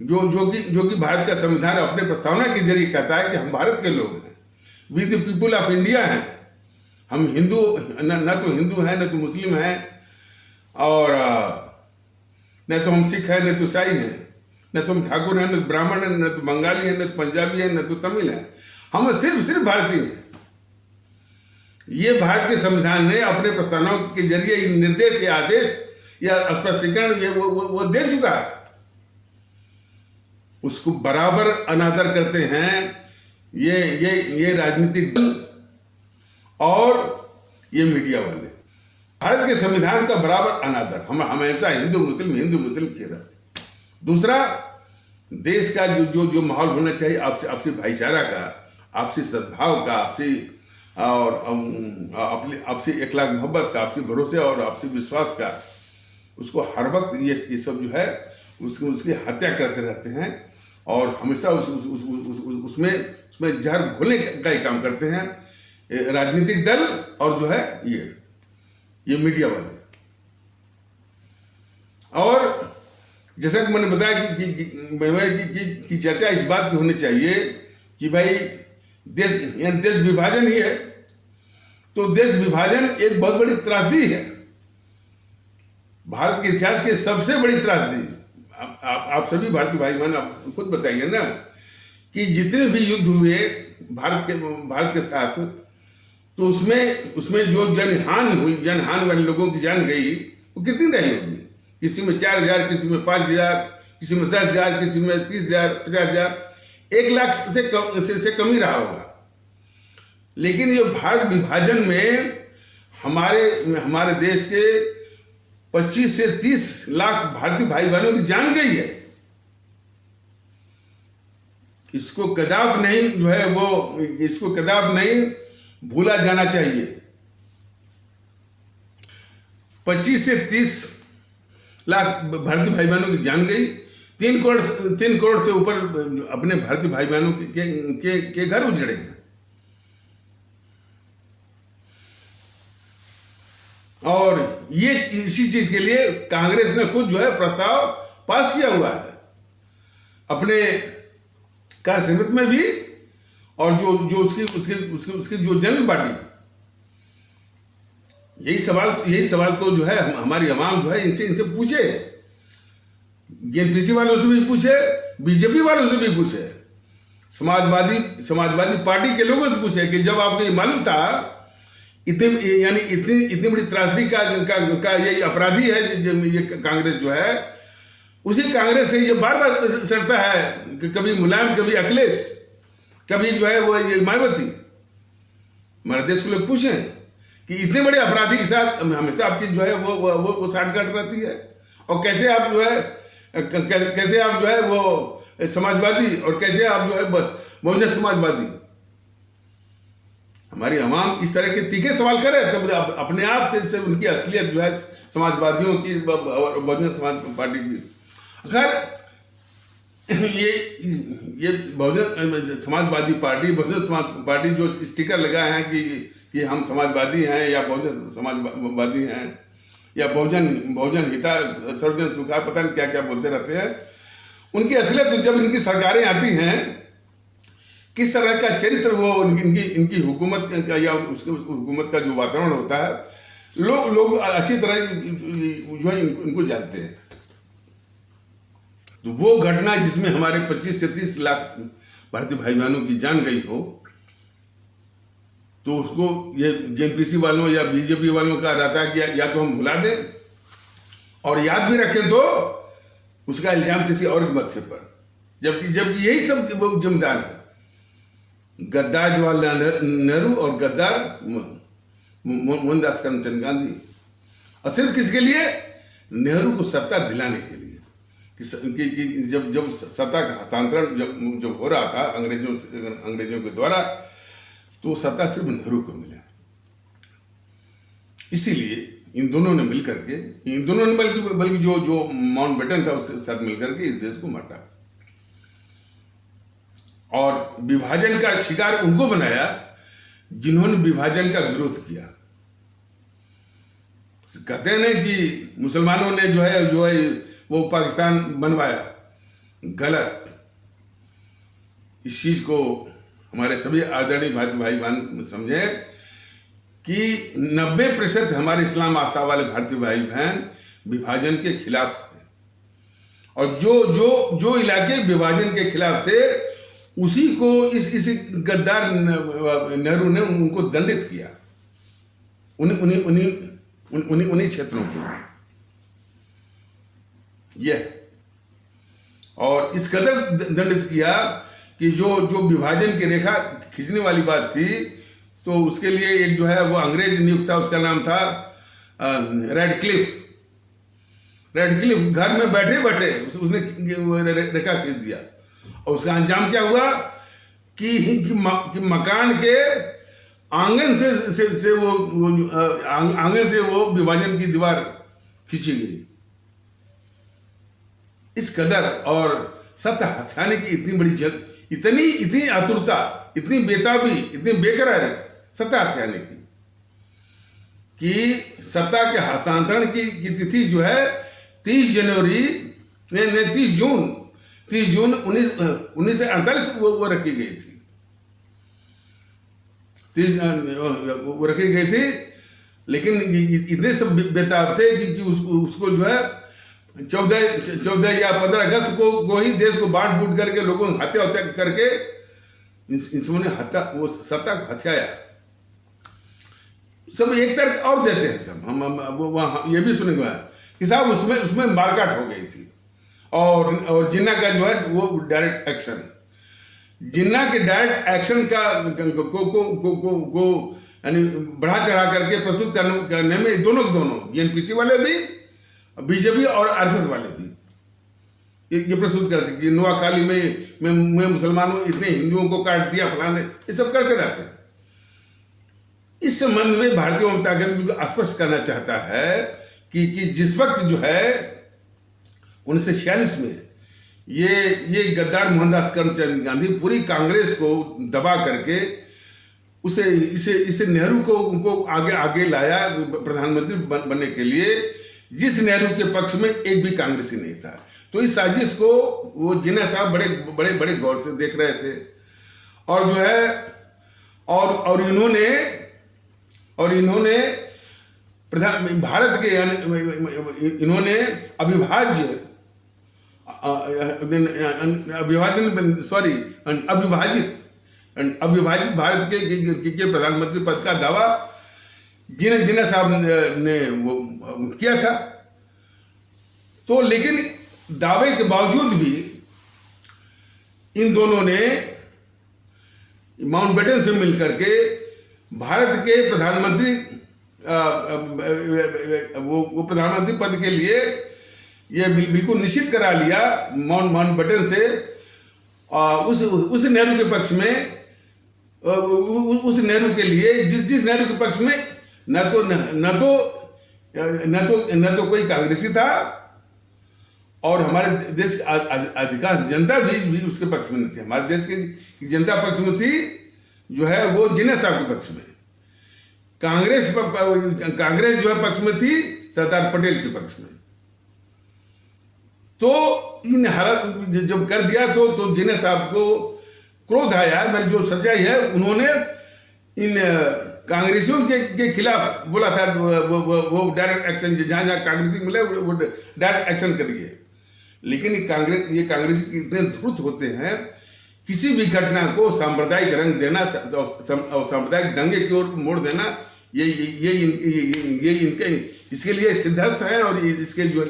जो कि भारत का संविधान अपने प्रस्तावना के जरिए कहता है कि हम भारत के लोग हैं, we the people of India हैं, हम हिंदू न तो हिंदू हैं, न तो मुस्लिम हैं, और न तो हम सिख हैं, न तो ईसाई हैं, न तो हम ठाकुर हैं, न तो ब्राह्मण हैं, न तो बंगाली हैं, न तो पंजाबी हैं, न तो तमिल हैं, हम सिर्फ भारतीय हैं। ये भारत के संविधान ने अपने प्रस्तावनाओं के जरिए निर्देश या आदेश या स्पष्टीकरण वो दे चुका है, उसको बराबर अनादर करते हैं ये राजनीतिक दल और ये मीडिया वाले। भारत के संविधान का बराबर अनादर, हम हमेशा हिंदू मुस्लिम किए रहते। दूसरा, देश का जो माहौल होना चाहिए आपसी भाईचारा का, आपसी सद्भाव का, आपसी इखलाक मोहब्बत का, आपसी भरोसे और आपसी विश्वास का, उसको हर वक्त ये सब जो है उसकी हत्या करते रहते हैं और हमेशा उसमें जहर घोलने का ही काम करते हैं राजनीतिक दल और जो है ये मीडिया वाले। और जैसा कि मैंने बताया कि चर्चा इस बात की होनी चाहिए कि भाई देश विभाजन ही है, तो देश विभाजन एक बहुत बड़ी त्रासदी है, भारत के इतिहास की सबसे बड़ी त्रासदी। आप सभी भारतीय भाई बहन आप खुद बताइए ना कि जितने भी युद्ध हुए भारत के साथ, तो उसमें जो जनहानि वाले लोगों की जान गई वो कितनी रही होगी? किसी में 4,000, किसी में 5,000, किसी में 10,000, किसी में 30,000, 50,000, 1,00,000 से कम ही रहा होगा। लेकिन ये भारत विभाजन में हमारे देश के 25 से 30 लाख भारतीय भाई बहनों की जान गई है। इसको कदाप नहीं भूला जाना चाहिए। 25 से 30 लाख भारतीय भाई बहनों की जान गई। 3 करोड़ से ऊपर अपने भारतीय भाई बहनों के घर उजड़े हैं। और ये इसी चीज के लिए कांग्रेस ने खुद जो है प्रस्ताव पास किया हुआ है अपने कार्य समिति में भी, और जो उसकी जो जनरल पार्टी, यही सवाल तो जो है हमारी आवाम जो है इनसे पूछे, जेएनपीसी वालों से भी पूछे, बीजेपी वालों से भी पूछे, समाजवादी पार्टी के लोगों से पूछे कि जब आपको ये मालूम था इतनी बड़ी त्रासदी का ये अपराधी है ये कांग्रेस जो है, उसी कांग्रेस से ये बार बार सड़ता है कि कभी मुलायम, कभी अखिलेश, कभी जो है वो ये मायावती। हमारे देश के लोग पूछें कि इतने बड़े अपराधी के साथ हमेशा आपकी जो है वो साठगांठ रहती है, और कैसे आप जो है वो समाजवादी, और कैसे आप जो है बहुजन समाजवादी। हमारी आवाम इस तरह के तीखे सवाल करे तब अपने आप से उनकी असलियत जो है समाजवादियों की और बहुजन समाज पार्टी की, खैर ये बहुजन समाजवादी पार्टी जो स्टिकर लगाए हैं कि हम समाजवादी हैं या बहुजन समाजवादी हैं या बहुजन हिता सर्वजन सुखा, पता नहीं क्या क्या बोलते रहते हैं, उनकी असलियत जब इनकी सरकारें आती हैं, किस तरह का चरित्र वो इनकी हुकूमत का या उसके हुकूमत का जो वातावरण होता है, लोग अच्छी तरह जो है इनको जानते हैं। तो वो घटना जिसमें हमारे 25 से 30 लाख भारतीय भाई बहनों की जान गई हो, तो उसको ये जेएनपीसी वालों या बीजेपी वालों का रहता है कि या तो हम भुला दें और याद भी रखें तो उसका इल्जाम किसी और मत्थे पर, जबकि यही सब जिम्मेदार है। गद्दार जवाहरलाल नेहरू और गद्दार मोहनदास करमचंद गांधी, और सिर्फ किसके लिए? नेहरू को सत्ता दिलाने के लिए कि जब सत्ता का हस्तांतरण जब हो रहा था अंग्रेजों के द्वारा, तो सत्ता सिर्फ नेहरू को मिला। इसीलिए इन दोनों ने बल्कि जो माउंटबेटन था उसके साथ मिलकर के इस देश को बांटा और विभाजन का शिकार उनको बनाया जिन्होंने विभाजन का विरोध किया। कहते हैं कि मुसलमानों ने जो है वो पाकिस्तान बनवाया, गलत। इस चीज को हमारे सभी आदरणीय भाई बहन समझे कि 90% हमारे इस्लाम आस्था वाले भारतीय भाई बहन विभाजन के खिलाफ थे, और जो इलाके विभाजन के खिलाफ थे उसी को इस गद्दार नेहरू ने उनको दंडित किया, उन्हीं क्षेत्रों को यह, और इस कदर दंडित किया कि जो विभाजन की रेखा खींचने वाली बात थी, तो उसके लिए एक जो है वो अंग्रेज नियुक्त था, उसका नाम था रेडक्लिफ। घर में बैठे उसने रेखा खींच दिया, और उसका अंजाम क्या हुआ कि मकान के आंगन से वो विभाजन की दीवार खींची गई। इस कदर और सत्ता हथियाने की इतनी आतुरता, इतनी बेताबी, इतनी बेकरारी सत्ता हथियाने की कि सत्ता के हस्तांतरण की तिथि जो है 30 जून 1948 वो रखी गई थी। वो रखी गई थी, लेकिन इतने सब बेताब थे कि उसको जो है 14 या 15 अगस्त को ही देश को बांट बूट करके लोगों को हत्या करके इन्होंने वो सत्ता को हत्याया। सब एक तरह और देते हैं सब। हम वहाँ ये भी सुने हुआ कि साहब उसमें मारकाट हो गई थी, और जिन्ना का जो है वो डायरेक्ट एक्शन, जिन्ना के डायरेक्ट एक्शन का को यानी बढ़ा चढ़ा करके प्रस्तुत करने में दोनों एनपीसी वाले भी, बीजेपी और आरएसएस वाले भी ये प्रस्तुत करते कि नोआखाली में मुसलमानों इतने हिंदुओं को काट दिया, फलाने, ये सब करते रहते हैं। इस संबंध में भारतीय जनता पार्टी स्पष्ट करना चाहता है कि जिस वक्त जो है 1946 में ये गद्दार मोहनदास करमचंद गांधी पूरी कांग्रेस को दबा करके इसे नेहरू को आगे लाया प्रधानमंत्री बनने के लिए, जिस नेहरू के पक्ष में एक भी कांग्रेसी नहीं था। तो इस साजिश को वो जिन्ना साहब बड़े गौर से देख रहे थे, और जो है और इन्होंने भारत के इन्होंने अविभाजित भारत के प्रधानमंत्री पद का दावा जिन्ना साहब ने वो किया था। तो लेकिन दावे के बावजूद भी इन दोनों ने माउंटबेटन से मिलकर के भारत के प्रधानमंत्री वो प्रधानमंत्री पद के लिए ये बिल्कुल निश्चित करा लिया माउंटबेटन से, उस नेहरू के पक्ष में, उस नेहरू के लिए जिस नेहरू के पक्ष में न तो कोई कांग्रेसी था, और हमारे देश की अधिकांश जनता भी उसके पक्ष में नहीं थी। हमारे देश की जनता पक्ष में थी जो है वो जिन्ना साहब के पक्ष में, कांग्रेस जो है पक्ष में थी सरदार पटेल के पक्ष में। तो इन हालत जब कर दिया तो जिन्ना साहब को क्रोध आया। मेरी जो सच्चाई है, उन्होंने इन कांग्रेसियों के खिलाफ बोला था वो डायरेक्ट एक्शन, जहां कांग्रेसी मिले वो डायरेक्ट एक्शन करिए। लेकिन ये कांग्रेसी इतने धूर्त होते हैं, किसी भी घटना को सांप्रदायिक रंग देना और सांप्रदायिक दंगे की ओर मोड़ देना, ये इनके इसके लिए सिद्धार्थ है, और इसके जो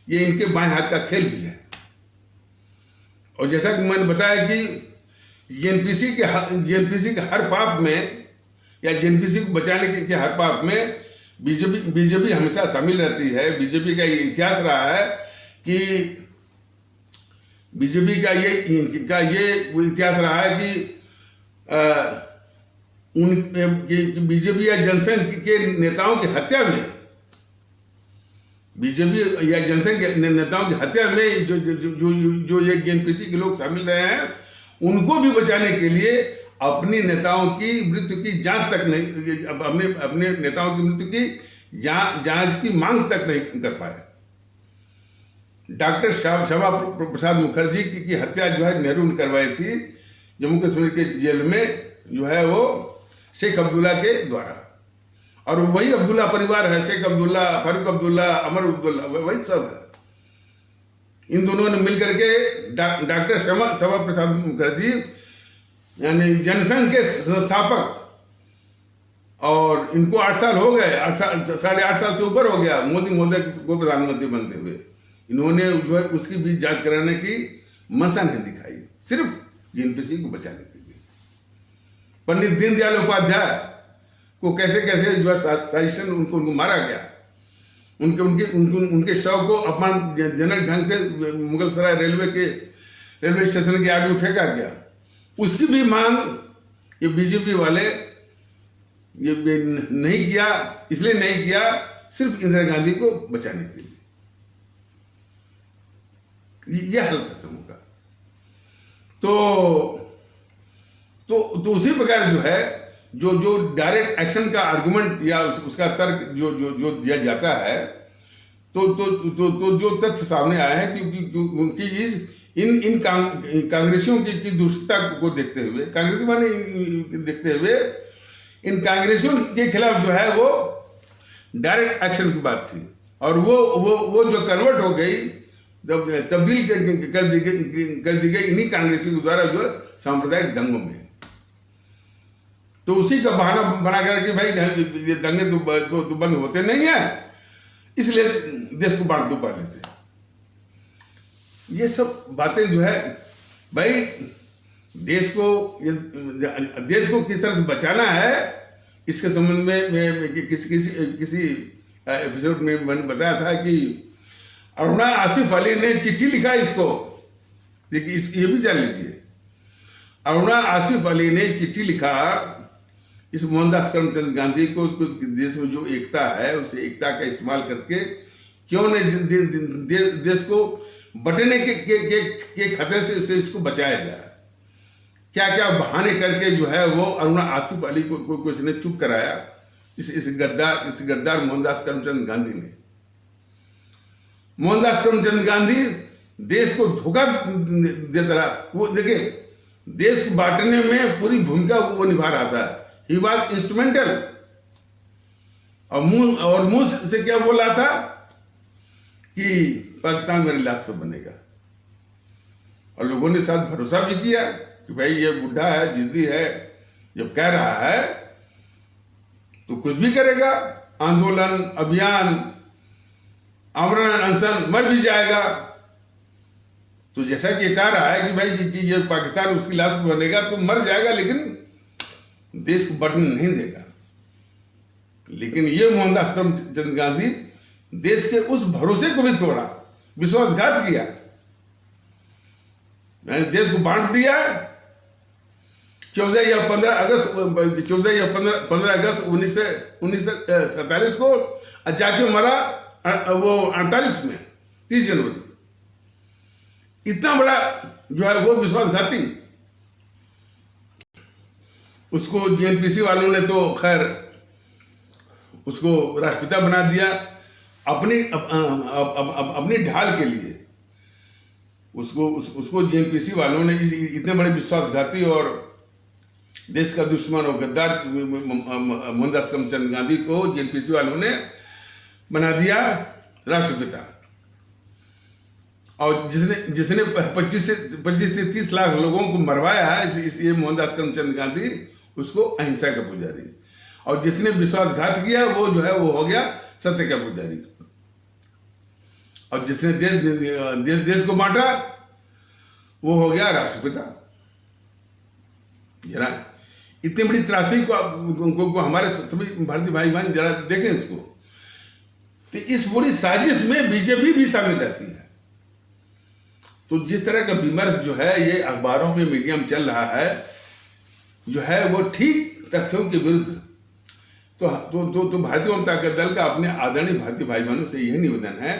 ये इनके बाएं हाथ का खेल भी है। और जैसा कि मैंने बताया कि जेएनपीसी के हर पाप में, या जेएनपीसी को बचाने के हर पाप में बीजेपी हमेशा शामिल रहती है। बीजेपी का ये इतिहास रहा है कि बीजेपी का ये इतिहास रहा है कि बीजेपी या जनसंघ के नेताओं की हत्या में, बीजेपी या जनसंघ के नेताओं की हत्या में जो ये जेएनपीसी के लोग शामिल रहे हैं, उनको भी बचाने के लिए अपनी नेताओं की मृत्यु की जांच तक नहीं, अपने नेताओं की मृत्यु की जांच की मांग तक नहीं कर पाए। डॉक्टर श्यामा प्रसाद मुखर्जी की हत्या जो है नेहरू ने करवाई थी जम्मू कश्मीर के जेल में, जो है वो शेख अब्दुल्ला के द्वारा, और वही अब्दुल्ला परिवार है, शेख अब्दुल्ला, फारूक अब्दुल्ला, अमर अब्दुल्ला, वही सब है। इन दोनों ने मिलकर के डॉक्टर श्यामा प्रसाद मुखर्जी यानी जनसंघ के संस्थापक, और इनको 8 साल हो गए, 8.5 साल से ऊपर हो गया मोदी को प्रधानमंत्री बनते हुए। इन्होंने जो है उसकी भी जांच कराने की मंशा नहीं दिखाई, सिर्फ जेएनपीसी को बचाने के लिए। पंडित दीनदयाल उपाध्याय को कैसे जो है साजिशन उनको मारा गया, उनके शव को अपमानजनक ढंग से मुगल सराय रेलवे स्टेशन के आगे में फेंका गया। उसकी भी मांग ये बीजेपी वाले ये नहीं किया, इसलिए नहीं किया सिर्फ इंदिरा गांधी को बचाने के लिए। यह हालत है समूह का। तो उसी प्रकार जो है जो डायरेक्ट एक्शन का आर्गुमेंट या उसका तर्क जो दिया जाता है, तो जो तथ्य सामने आया है क्योंकि इन कांग्रेसियों की दुष्टता को देखते हुए, कांग्रेसी वाले देखते हुए, इन कांग्रेसियों के खिलाफ जो है वो डायरेक्ट एक्शन की बात थी, और वो जो कन्वर्ट हो गई, तब्दील कर दी गई इन्हीं कांग्रेसियों के द्वारा जो है सांप्रदायिक दंगों में। तो उसी का बहाना बना कर कि भाई ये दंगे तो बंद होते नहीं है, इसलिए देश को बांट दो पहले से। ये सब बातें जो है भाई, देश को किस तरह से बचाना है, इसके संबंध में मैं किसी एपिसोड में मैंने बताया था कि अरुणा आसिफ अली ने चिट्ठी लिखा इसको, देखिए ये भी जान लीजिए। अरुणा आसिफ अली ने चिट्ठी लिखा इस मोहनदास करमचंद गांधी को, देश में जो एकता है उस एकता का इस्तेमाल करके क्यों नहीं देश को बटने के खतरे से इसको बचाया जाए। क्या क्या बहाने करके जो है वो अरुणा आसिफ अली को इसने चुप कराया, इस गद्दार मोहनदास करमचंद गांधी ने। मोहनदास करमचंद गांधी देश को धोखा देता रहा। वो देखिए, देश को बांटने में पूरी भूमिका वो निभा रहा था, ही वॉज इंस्ट्रूमेंटल। और मुंह से क्या बोल रहा था कि पाकिस्तान मेरी लाश पे बनेगा, और लोगों ने साथ भरोसा भी किया कि भाई ये बुढ़ा है, जिद्दी है, जब कह रहा है तो कुछ भी करेगा, आंदोलन, अभियान, आमरण अनशन, मर भी जाएगा। तो जैसा कि कह रहा है कि भाई कि ये पाकिस्तान उसकी लाश पे बनेगा तो मर जाएगा, लेकिन देश को बटने नहीं देगा। लेकिन ये मोहनदास करमचंद गांधी देश के उस भरोसे को भी तोड़ा, विश्वासघात किया, मैंने देश को बांट दिया। 14 या 15 अगस्त 1947 को जाके मरा वो 48 में 30 जनवरी। इतना बड़ा जो है वो विश्वासघाती, उसको जेएनपीसी वालों ने तो खैर उसको राष्ट्रपिता बना दिया अपनी ढाल के लिए। उसको जेएनपीसी वालों ने इतने बड़े विश्वासघाती और देश का दुश्मन और गद्दार मोहनदास करमचंद गांधी को जेएनपीसी वालों ने बना दिया राष्ट्रपिता। और जिसने 25 से 30 लाख लोगों को मरवाया है, ये मोहनदास करमचंद गांधी, उसको अहिंसा का पुजारी। और जिसने विश्वासघात किया वो जो है वो हो गया सत्य का पुजारी। और जिसने देश को बांटा वो हो गया राष्ट्रपिता। जरा इतनी बड़ी त्रासदी को हमारे सभी भारतीय भाई बहन जरा देखें इसको। तो इस पूरी साजिश में बीजेपी भी शामिल रहती है। तो जिस तरह का विमर्श जो है ये अखबारों में, मीडिया में चल रहा है, जो है वो ठीक तथ्यों के विरुद्ध। तो भारतीय जनता दल का अपने आदरणीय भारतीय भाई बहनों से यह निवेदन है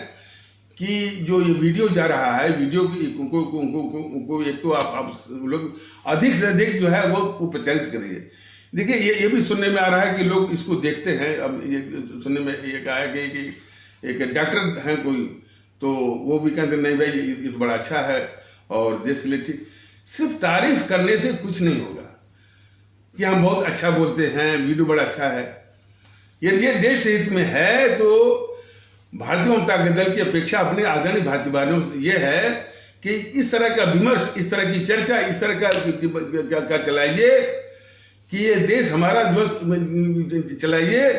कि जो ये वीडियो जा रहा है, वीडियो को एक तो आप लोग अधिक से अधिक जो है वो प्रचारित करिए। देखिए ये भी सुनने में आ रहा है कि लोग इसको देखते हैं। अब ये सुनने में ये कहा है कि एक डॉक्टर हैं कोई, तो वो भी कहते नहीं भाई ये तो बड़ा अच्छा है और देश के लिए ठीक। सिर्फ तारीफ करने से कुछ नहीं होगा कि हम बहुत अच्छा बोलते हैं, वीडियो बड़ा अच्छा है। यदि देश हित में है तो भारतीय जनता दल की अपेक्षा अपने आदरणीय भारतीय बहनों से ये है कि इस तरह का विमर्श, इस तरह की चर्चा, इस तरह का चलाइए कि ये देश हमारा जो चलाइए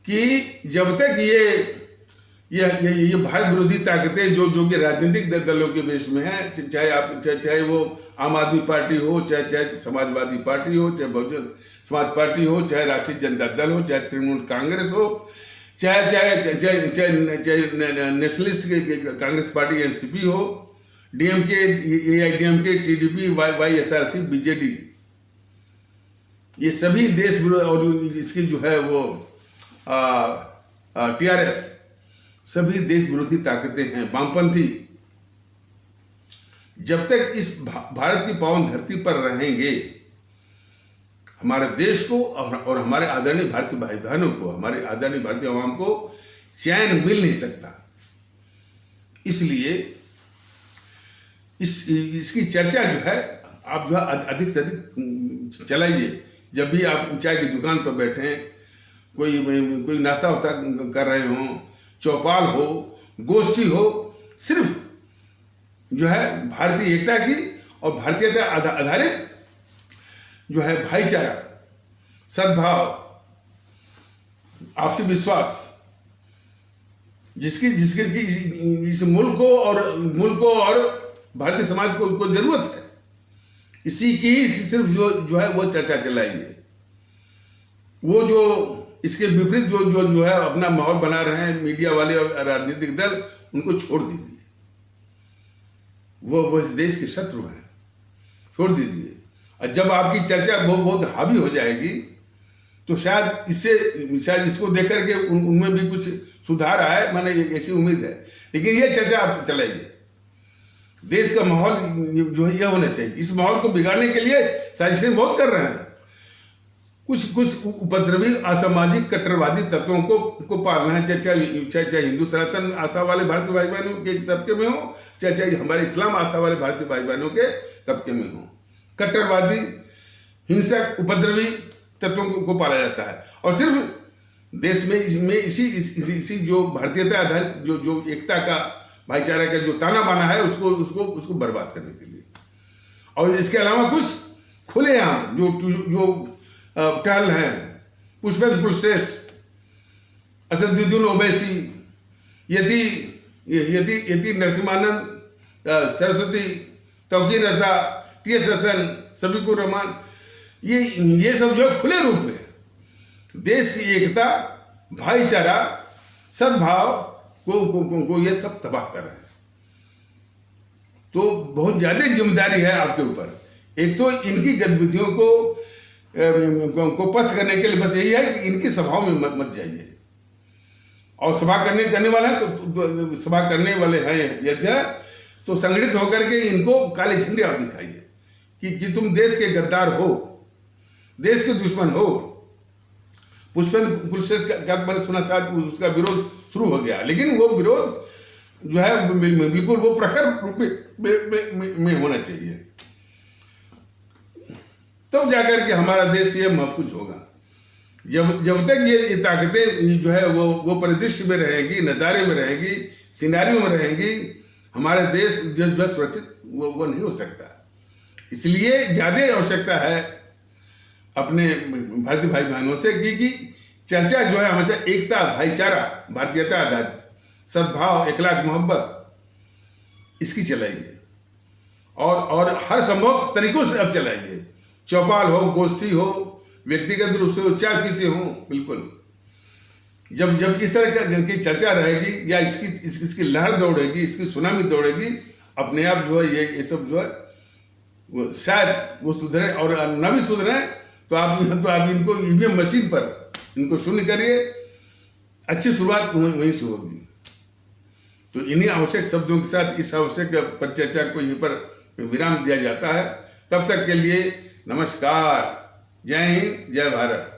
कि जब तक ये भारत विरोधी ताकतें जो कि राजनीतिक दलों के बेस में है, चाहे वो आम आदमी पार्टी हो, चाहे समाजवादी पार्टी हो, चाहे बहुजन समाज पार्टी हो, चाहे राष्ट्रीय जनता दल हो, चाहे तृणमूल कांग्रेस हो, चाहे नेशनलिस्ट कांग्रेस पार्टी एनसीपी हो, DMK, AIADMK, TDP, YSRC, BJD, ये सभी देश और इसकी जो है वो टीआरएस, सभी देश विरोधी ताकतें हैं, वामपंथी। जब तक इस भारत की पावन धरती पर रहेंगे, हमारे देश को और हमारे आदरणीय भारतीय भाई बहनों को, हमारे आदरणीय भारतीय आवाम को चैन मिल नहीं सकता। इसलिए इसकी चर्चा जो है आप जो है अधिक से अधिक चलाइए। जब भी आप चाय की दुकान पर बैठे, कोई नाश्ता वास्ता कर रहे हों, चौपाल हो, गोष्ठी हो, सिर्फ जो है भारतीय एकता की और भारतीयता आधारित जो है भाईचारा, सद्भाव, आपसी विश्वास, जिसकी जिसके इस मुल्क को और भारतीय समाज को जरूरत है, इसी की सिर्फ जो है वो चर्चा चलाई है। वो जो इसके विपरीत जो है अपना माहौल बना रहे हैं मीडिया वाले और राजनीतिक दल, उनको छोड़ दीजिए। वो इस देश के शत्रु हैं, छोड़ दीजिए। और जब आपकी चर्चा बहुत हावी हो जाएगी तो शायद इसको देख करके उनमें भी कुछ सुधार आए, मैंने ऐसी उम्मीद है। लेकिन ये चर्चा आप चलाइए, देश का माहौल जो है यह होना चाहिए। इस माहौल को बिगाड़ने के लिए साजिशें बहुत कर रहे हैं। कुछ उपद्रवी असामाजिक कट्टरवादी तत्वों को पालना है, चाहे हिंदू सनातन आस्था वाले भारतीय भाई बहनों के तबके में हो, चाहे हमारे इस्लाम आस्था वाले भारतीय भाई बहनों के तबके में हो। कट्टरवादी, हिंसक, उपद्रवी तत्वों को पाला जाता है और सिर्फ देश में इसी जो भारतीयता आधारित जो एकता का, भाईचारा का जो ताना बाना है उसको बर्बाद करने के लिए। और इसके अलावा कुछ खुलेआम जो टहल हैं, पुष्पेंद्र कुलश्रेष्ठ, असदुद्दीन ओवैसी, यति नरसिम्हानंद, सरस्वती, तौकीर रजा, टी.एस. हसन, सबीकुर रहमान, ये सब जो है खुले रूप में देश की एकता, भाईचारा, सद्भाव को ये सब तबाह कर रहे हैं। तो बहुत ज्यादा जिम्मेदारी है आपके ऊपर। एक तो इनकी गतिविधियों को पस्त करने के लिए बस यही है कि इनकी सभाओं में मत जाइए। और सभा करने वाले हैं तो सभा करने वाले हैं यदि तो संगठित होकर के इनको काले झंडे आप दिखाइए कि तुम देश के गद्दार हो, देश के दुश्मन हो। पुष्पेंद्र कुलश्रेष्ठ का मैंने सुना शायद उसका विरोध शुरू हो गया, लेकिन वो विरोध जो है बिल्कुल वो प्रखर रूप में होना चाहिए, तब जाकर के हमारा देश ये महफूज होगा। जब तक ये ताकतें जो है वो परिदृश्य में रहेंगी, नज़ारे में रहेंगी, सिनारियों में रहेंगी, हमारे देश जो सुरक्षित वो नहीं हो सकता। इसलिए ज़्यादा आवश्यकता है अपने भारतीय भाई बहनों से कि चर्चा जो है हमेशा एकता, भाईचारा, भारतीयता आधारित, सद्भाव, इखलाक, मोहब्बत, इसकी चलाइए और हर संभव तरीकों से अब चलाइए। चौपाल हो, गोष्ठी हो, व्यक्तिगत रूप से चाय पीते हो, बिल्कुल। जब इस तरह की चर्चा रहेगी या इसकी लहर दौड़ेगी, इसकी सुनामी दौड़ेगी, अपने आप जो है ये सब जो है वो शायद वो सुधरे। और न भी सुधरे तो आप इनको ईवीएम मशीन पर इनको शून्य करिए, अच्छी शुरुआत वहीं से होगी। तो इन्हीं आवश्यक शब्दों के साथ इस आवश्यक परिचर्चा को यहीं पर विराम दिया जाता है। तब तक के लिए नमस्कार, जय हिंद, जय भारत।